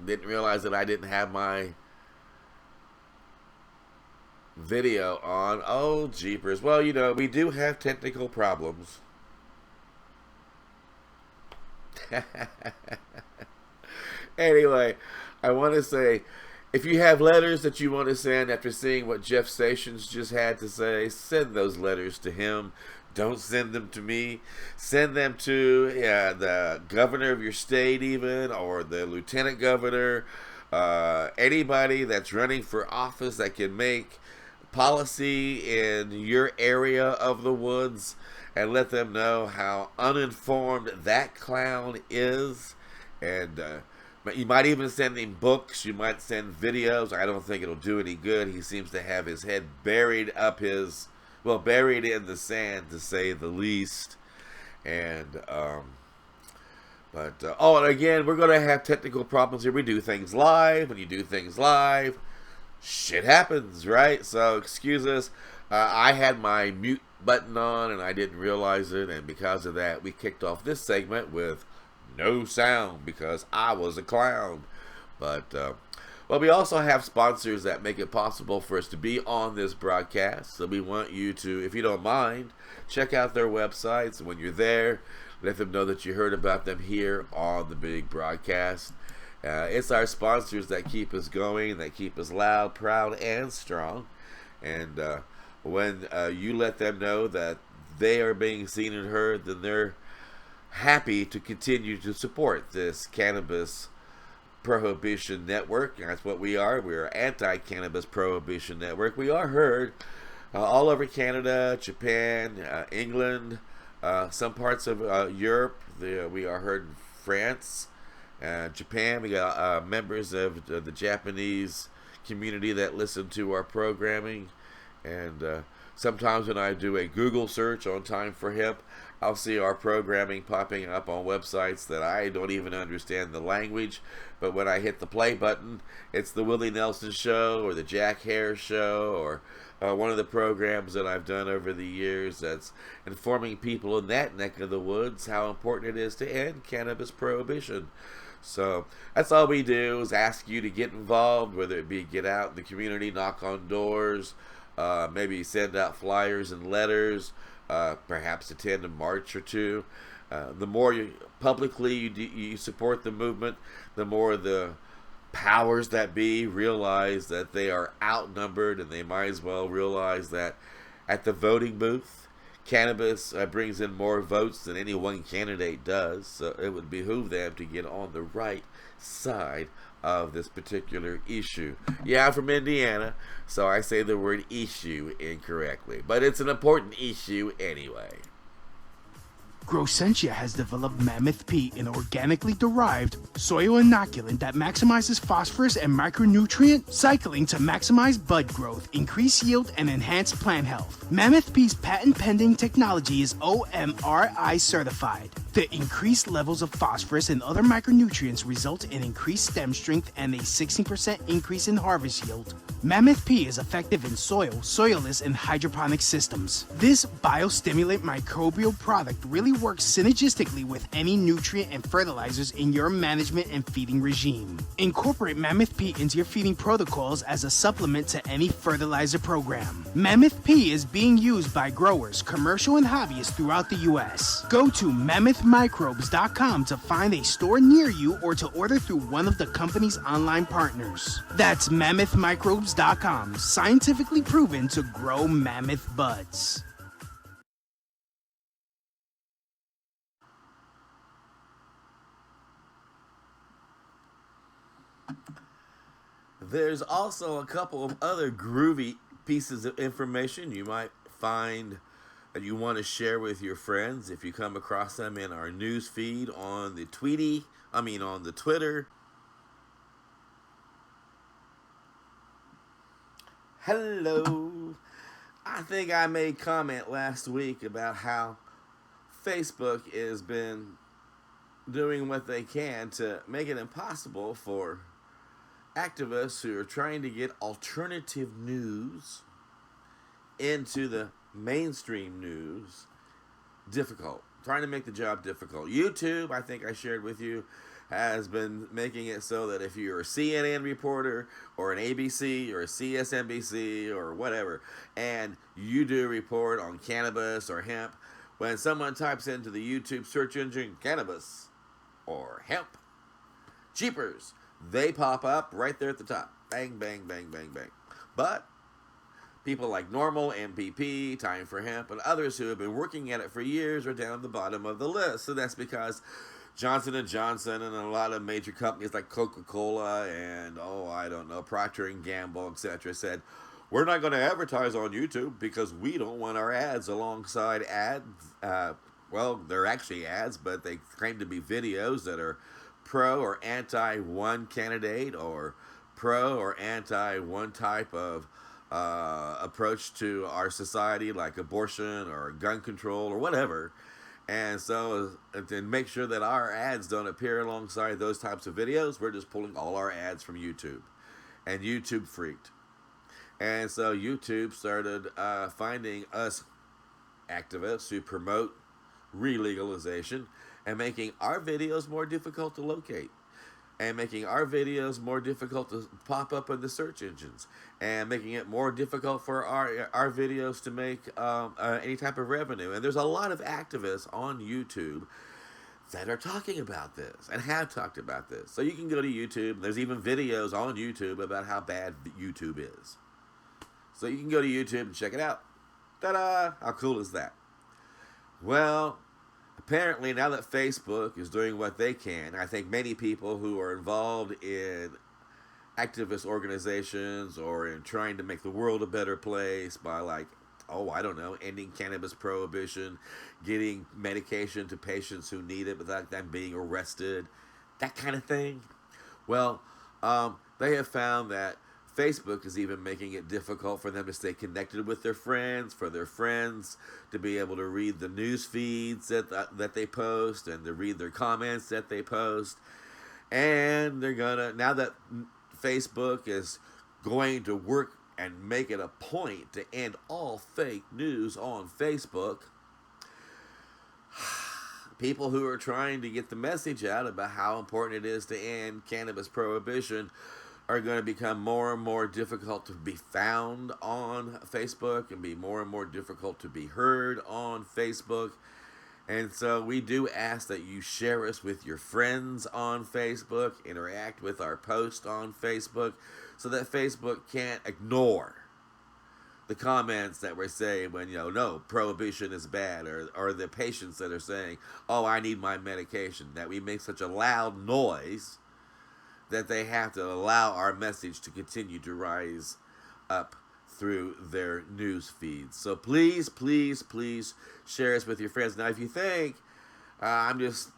Didn't realize that I didn't have my video on. Oh, jeepers. Well, you know, we do have technical problems. Anyway, I want to say, if you have letters that you want to send after seeing what Jeff Sessions just had to say, send those letters to him. Don't send them to me. Send them to the governor of your state even, or the lieutenant governor, anybody that's running for office that can make policy in your area of the woods, and let them know how uninformed that clown is. And you might even send him books. You might send videos. I don't think it'll do any good. He seems to have his head buried in the sand, to say the least. And and again, we're going to have technical problems here. We do things live. When you do things live, shit happens, right? So excuse us. I had my mute button on and I didn't realize it, and because of that, we kicked off this segment with no sound because I was a clown. But we also have sponsors that make it possible for us to be on this broadcast. So we want you to, if you don't mind, check out their websites. When you're there, let them know that you heard about them here on the big broadcast. It's our sponsors that keep us going, that keep us loud, proud, and strong. And when you let them know that they are being seen and heard, then they're happy to continue to support this cannabis prohibition network. And that's what we are. We're anti-cannabis prohibition network. We are heard all over Canada, Japan, England, some parts of Europe. We are heard in France, Japan. We got members of the Japanese community that listen to our programming. And sometimes when I do a Google search on Time for Hemp, I'll see our programming popping up on websites that I don't even understand the language. But when I hit the play button, it's the Willie Nelson Show or the Jack Hare Show, or one of the programs that I've done over the years that's informing people in that neck of the woods how important it is to end cannabis prohibition. So that's all we do, is ask you to get involved, whether it be get out in the community, knock on doors, maybe send out flyers and letters, perhaps attend a march or two. The more you publicly you support the movement, the more the powers that be realize that they are outnumbered, and they might as well realize that at the voting booth, cannabis brings in more votes than any one candidate does. So it would behoove them to get on the right side of this particular issue. Yeah, I'm from Indiana, so I say the word issue incorrectly, but it's an important issue anyway. Growsentia has developed Mammoth P, an organically derived soil inoculant that maximizes phosphorus and micronutrient cycling to maximize bud growth, increase yield, and enhance plant health. Mammoth P's patent-pending technology is OMRI certified. The increased levels of phosphorus and other micronutrients result in increased stem strength and a 16% increase in harvest yield. Mammoth P is effective in soil, soilless, and hydroponic systems. This biostimulant microbial product really works synergistically with any nutrient and fertilizers in your management and feeding regime. Incorporate Mammoth P into your feeding protocols as a supplement to any fertilizer program. Mammoth P is being used by growers, commercial and hobbyists throughout the U.S. Go to mammothmicrobes.com to find a store near you or to order through one of the company's online partners. That's mammothmicrobes.com, scientifically proven to grow mammoth buds. There's also a couple of other groovy pieces of information you might find that you want to share with your friends if you come across them in our news feed on the on the Twitter. Hello. I think I made comment last week about how Facebook has been doing what they can to make it impossible for activists who are trying to get alternative news into the mainstream news difficult trying to make the job difficult. YouTube, I think I shared with you, has been making it so that if you're a CNN reporter or an ABC or a CSNBC or whatever, and you do a report on cannabis or hemp, when someone types into the YouTube search engine cannabis or hemp, cheapers, they pop up right there at the top. Bang, bang, bang, bang, bang. But people like Normal, MPP, Time for Hemp, and others who have been working at it for years are down at the bottom of the list. So that's because Johnson & Johnson and a lot of major companies like Coca-Cola and, I don't know, Procter & Gamble, etc. said, we're not going to advertise on YouTube because we don't want our ads alongside ads. Well, they're actually ads, but they claim to be videos that are pro or anti one candidate or pro or anti one type of approach to our society, like abortion or gun control or whatever. And so to make sure that our ads don't appear alongside those types of videos, we're just pulling all our ads from YouTube. And YouTube freaked. And so YouTube started finding us activists who promote re-legalization and making our videos more difficult to locate, and making our videos more difficult to pop up in the search engines, and making it more difficult for our videos to make any type of revenue. And there's a lot of activists on YouTube that are talking about this and have talked about this. So you can go to YouTube. There's even videos on YouTube about how bad YouTube is. So you can go to YouTube and check it out. Ta-da! How cool is that? Well, apparently now that Facebook is doing what they can, I think many people who are involved in activist organizations or in trying to make the world a better place by, like, I don't know, ending cannabis prohibition, getting medication to patients who need it without them being arrested, that kind of thing. Well, they have found that Facebook is even making it difficult for them to stay connected with their friends, for their friends to be able to read the news feeds that they post and to read their comments that they post. And they're gonna, now that Facebook is going to work and make it a point to end all fake news on Facebook, people who are trying to get the message out about how important it is to end cannabis prohibition are going to become more and more difficult to be found on Facebook and be more and more difficult to be heard on Facebook. And so we do ask that you share us with your friends on Facebook, interact with our post on Facebook, so that Facebook can't ignore the comments that we're saying when, no, prohibition is bad, or the patients that are saying, I need my medication, that we make such a loud noise that they have to allow our message to continue to rise up through their news feeds. So please, please, please share us with your friends. Now, if you think I'm just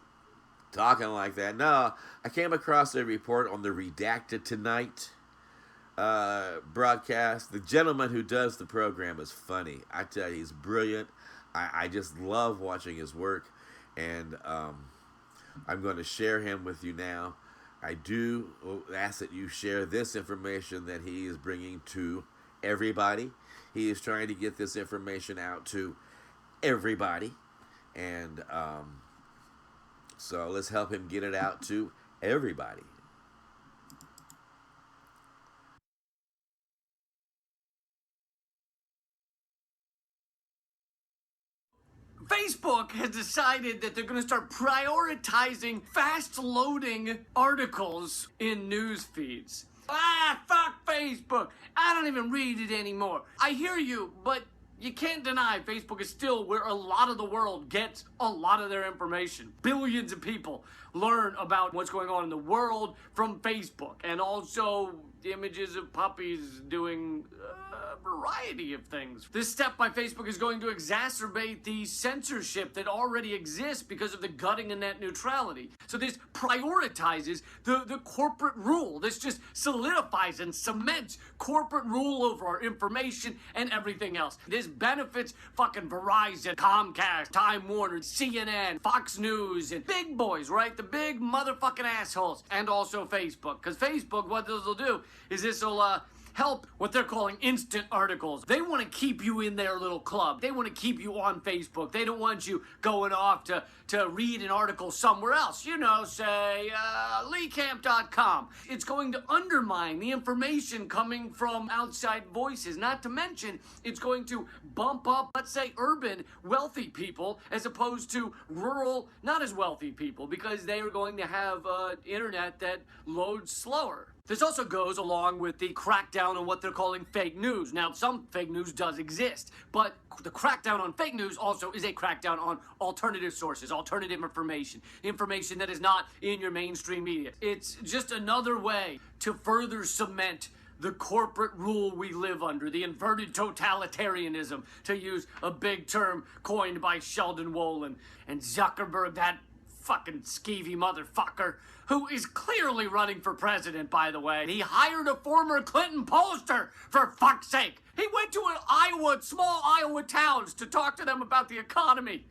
talking like that, no, I came across a report on the Redacted Tonight broadcast. The gentleman who does the program is funny. I tell you, he's brilliant. I just love watching his work, and I'm going to share him with you now. I do ask that you share this information that he is bringing to everybody. He is trying to get this information out to everybody. And so let's help him get it out to everybody. Facebook has decided that they're going to start prioritizing fast-loading articles in news feeds. Fuck Facebook. I don't even read it anymore. I hear you, but you can't deny Facebook is still where a lot of the world gets a lot of their information. Billions of people learn about what's going on in the world from Facebook, and also images of puppies doing a variety of things. This step by Facebook is going to exacerbate the censorship that already exists because of the gutting of net neutrality. So this prioritizes the corporate rule. This just solidifies and cements corporate rule over our information and everything else. This benefits fucking Verizon, Comcast, Time Warner, CNN, Fox News, and big boys, right? The big motherfucking assholes. And also Facebook. Because Facebook, what this will do is this will help what they're calling instant articles. They want to keep you in their little club. They want to keep you on Facebook. They don't want you going off to read an article somewhere else. You know, say, leakcamp.com. It's going to undermine the information coming from outside voices. Not to mention, it's going to bump up, let's say, urban, wealthy people as opposed to rural, not as wealthy people, because they are going to have internet that loads slower. This also goes along with the crackdown on what they're calling fake news. Now, some fake news does exist, but the crackdown on fake news also is a crackdown on alternative sources, alternative information that is not in your mainstream media. It's just another way to further cement the corporate rule we live under, the inverted totalitarianism, to use a big term coined by Sheldon Wolin. And Zuckerberg, that fucking skeevy motherfucker, who is clearly running for president, by the way. He hired a former Clinton pollster, for fuck's sake. He went to small Iowa towns to talk to them about the economy.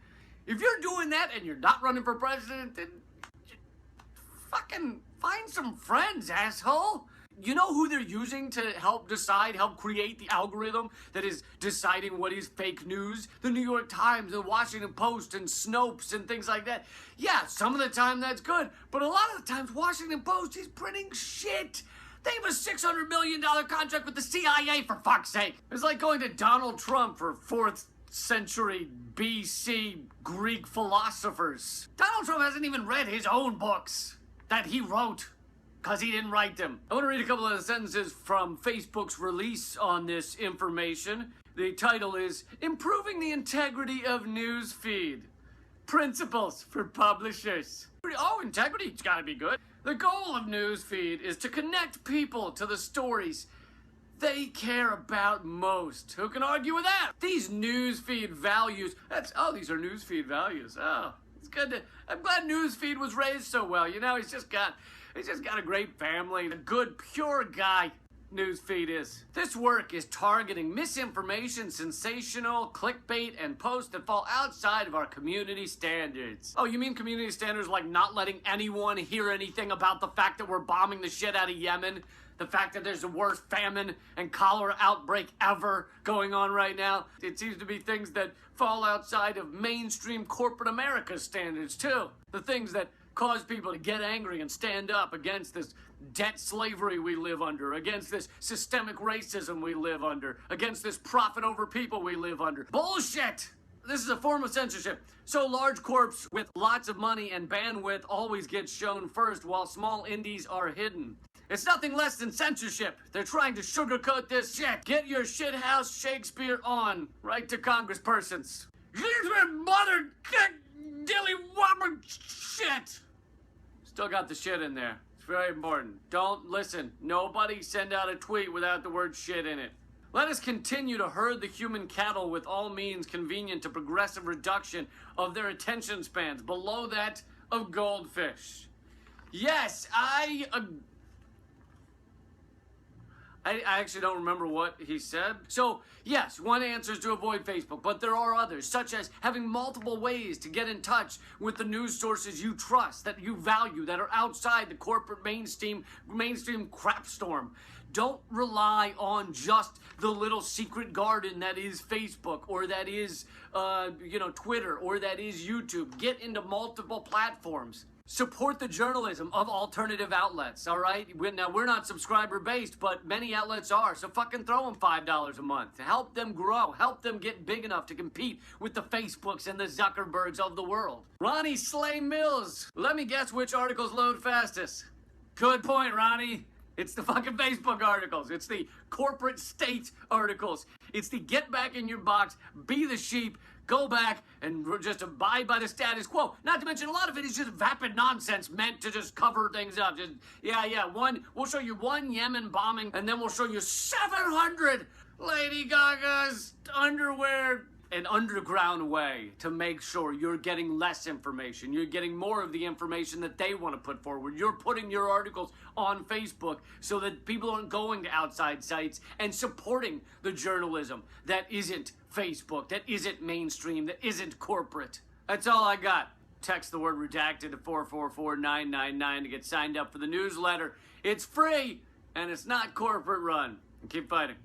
If you're doing that and you're not running for president, then fucking find some friends, asshole. You know who they're using to help create the algorithm that is deciding what is fake news? The New York Times, the Washington Post, and Snopes, and things like that. Yeah, some of the time that's good, but a lot of the times Washington Post is printing shit. They have a $600 million contract with the CIA, for fuck's sake. It's like going to Donald Trump for 4th century BC Greek philosophers. Donald Trump hasn't even read his own books that he wrote, because he didn't write them. I want to read a couple of the sentences from Facebook's release on this information. The title is Improving the Integrity of News Feed. Principles for Publishers. Oh, integrity's gotta be good. The goal of Newsfeed is to connect people to the stories they care about most. Who can argue with that? These Newsfeed values, these are Newsfeed values. Oh, it's good I'm glad Newsfeed was raised so well. You know, he's just got a great family, a good, pure guy. Newsfeed is. This work is targeting misinformation, sensational, clickbait, and posts that fall outside of our community standards. Oh, you mean community standards like not letting anyone hear anything about the fact that we're bombing the shit out of Yemen? The fact that there's the worst famine and cholera outbreak ever going on right now? It seems to be things that fall outside of mainstream corporate America's standards, too. The things that cause people to get angry and stand up against this debt slavery we live under, against this systemic racism we live under, against this profit over people we live under. Bullshit! This is a form of censorship. So large corps with lots of money and bandwidth always get shown first, while small indies are hidden. It's nothing less than censorship. They're trying to sugarcoat this shit. Get your shithouse Shakespeare on. Right to congresspersons. Mother dilly wobber shit. Still got the shit in there. It's very important. Don't listen. Nobody send out a tweet without the word shit in it. Let us continue to herd the human cattle with all means convenient to progressive reduction of their attention spans below that of goldfish. Yes, I actually don't remember what he said. So, yes, one answer is to avoid Facebook, but there are others, such as having multiple ways to get in touch with the news sources you trust, that you value, that are outside the corporate mainstream crapstorm. Don't rely on just the little secret garden that is Facebook, or that is, Twitter, or that is YouTube. Get into multiple platforms. Support the journalism of alternative outlets, all right? Now, we're not subscriber-based, but many outlets are, so fucking throw them $5 a month. Help them grow. Help them get big enough to compete with the Facebooks and the Zuckerbergs of the world. Ronnie Slay Mills. Let me guess which articles load fastest. Good point, Ronnie. It's the fucking Facebook articles. It's the corporate state articles. It's the get back in your box, be the sheep, go back, and just abide by the status quo. Not to mention, a lot of it is just vapid nonsense meant to just cover things up. Just, we'll show you one Yemen bombing, and then we'll show you 700 Lady Gaga's underwear. An underground way to make sure you're getting less information. You're getting more of the information that they want to put forward. You're putting your articles on Facebook so that people aren't going to outside sites and supporting the journalism that isn't Facebook, that isn't mainstream, that isn't corporate. That's all I got. Text the word redacted to 444-999 to get signed up for the newsletter. It's free, and it's not corporate run. and keep fighting.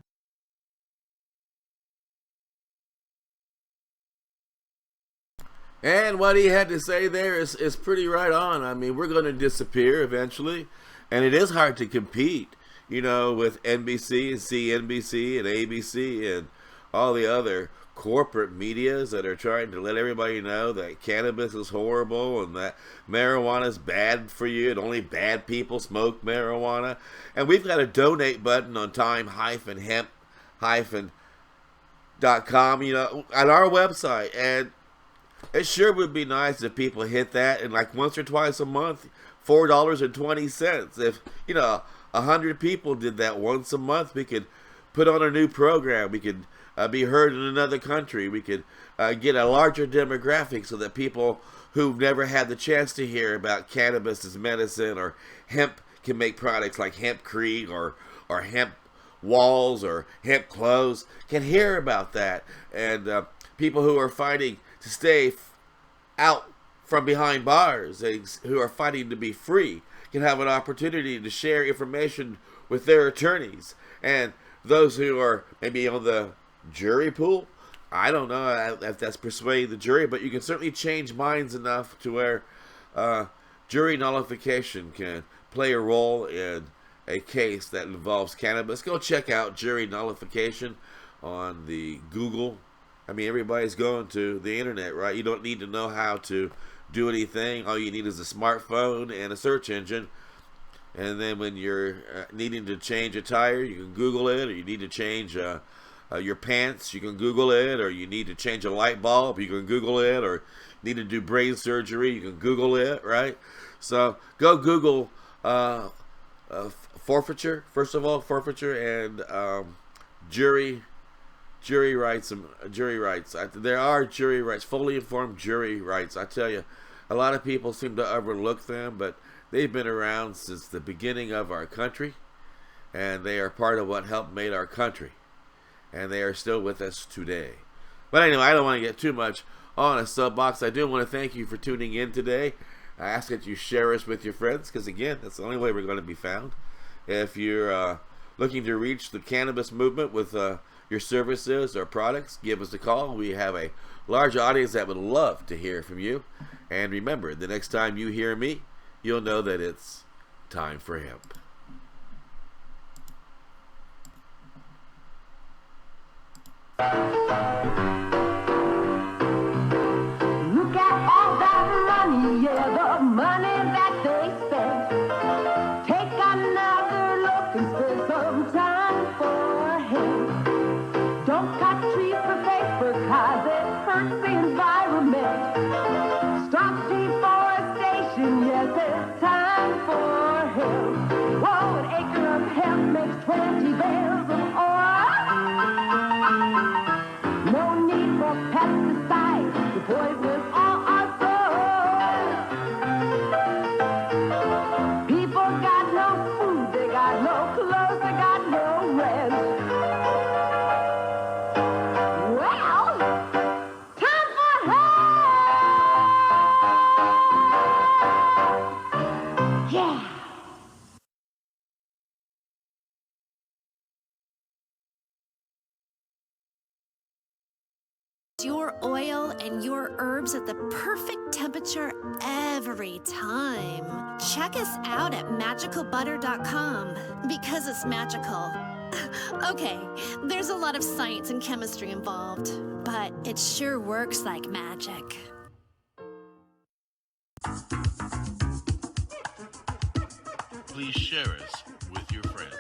And what he had to say there is pretty right on. I mean, we're going to disappear eventually, and it is hard to compete, you know, with NBC and CNBC and ABC and all the other corporate medias that are trying to let everybody know that cannabis is horrible and that marijuana is bad for you and only bad people smoke marijuana. And we've got a donate button on time-hemp.com, you know, on our website, and it sure would be nice if people hit that, and like once or twice a month, $4.20. If, you know, 100 people did that once a month, we could put on a new program. We could be heard in another country. We could get a larger demographic so that people who've never had the chance to hear about cannabis as medicine or hemp can make products like hempcrete or hemp walls or hemp clothes can hear about that. And people who are fighting to stay out from behind bars, who are fighting to be free, can have an opportunity to share information with their attorneys. And those who are maybe on the jury pool, I don't know if that's persuading the jury, but you can certainly change minds enough to where jury nullification can play a role in a case that involves cannabis. Go check out jury nullification on the Google. I mean, everybody's going to the internet, right? You don't need to know how to do anything. All you need is a smartphone and a search engine. And then when you're needing to change a tire, you can Google it. Or you need to change your pants, you can Google it. Or you need to change a light bulb, you can Google it. Or need to do brain surgery, you can Google it, right? So go Google forfeiture, first of all, forfeiture and jury rights. There are jury rights, fully informed jury rights. I tell you, a lot of people seem to overlook them, but they've been around since the beginning of our country, and they are part of what helped make our country, and they are still with us today. But anyway, I don't want to get too much on a soapbox. I do want to thank you for tuning in today. I ask that you share us with your friends, because again, that's the only way we're going to be found. If you're looking to reach the cannabis movement with your services or products, give us a call. We have a large audience that would love to hear from you. And remember, the next time you hear me, you'll know that it's time for hemp. Look at all that money, yeah, the money that they spend. Take another look and spend some time for hemp. Don't cut trees for paper, cause it hurts the environment. Stop deforestation, yes, it's time for hemp. Whoa, an acre of hemp makes 20 bales of oil. No need for pesticides to poison all our soil. People got no food, they got no clothes, they got no rent. Well, time for hemp! Yeah! Your oil and your herbs at the perfect temperature every time. Check us out at magicalbutter.com because it's magical. Okay, there's a lot of science and chemistry involved, but it sure works like magic. Please share us with your friends.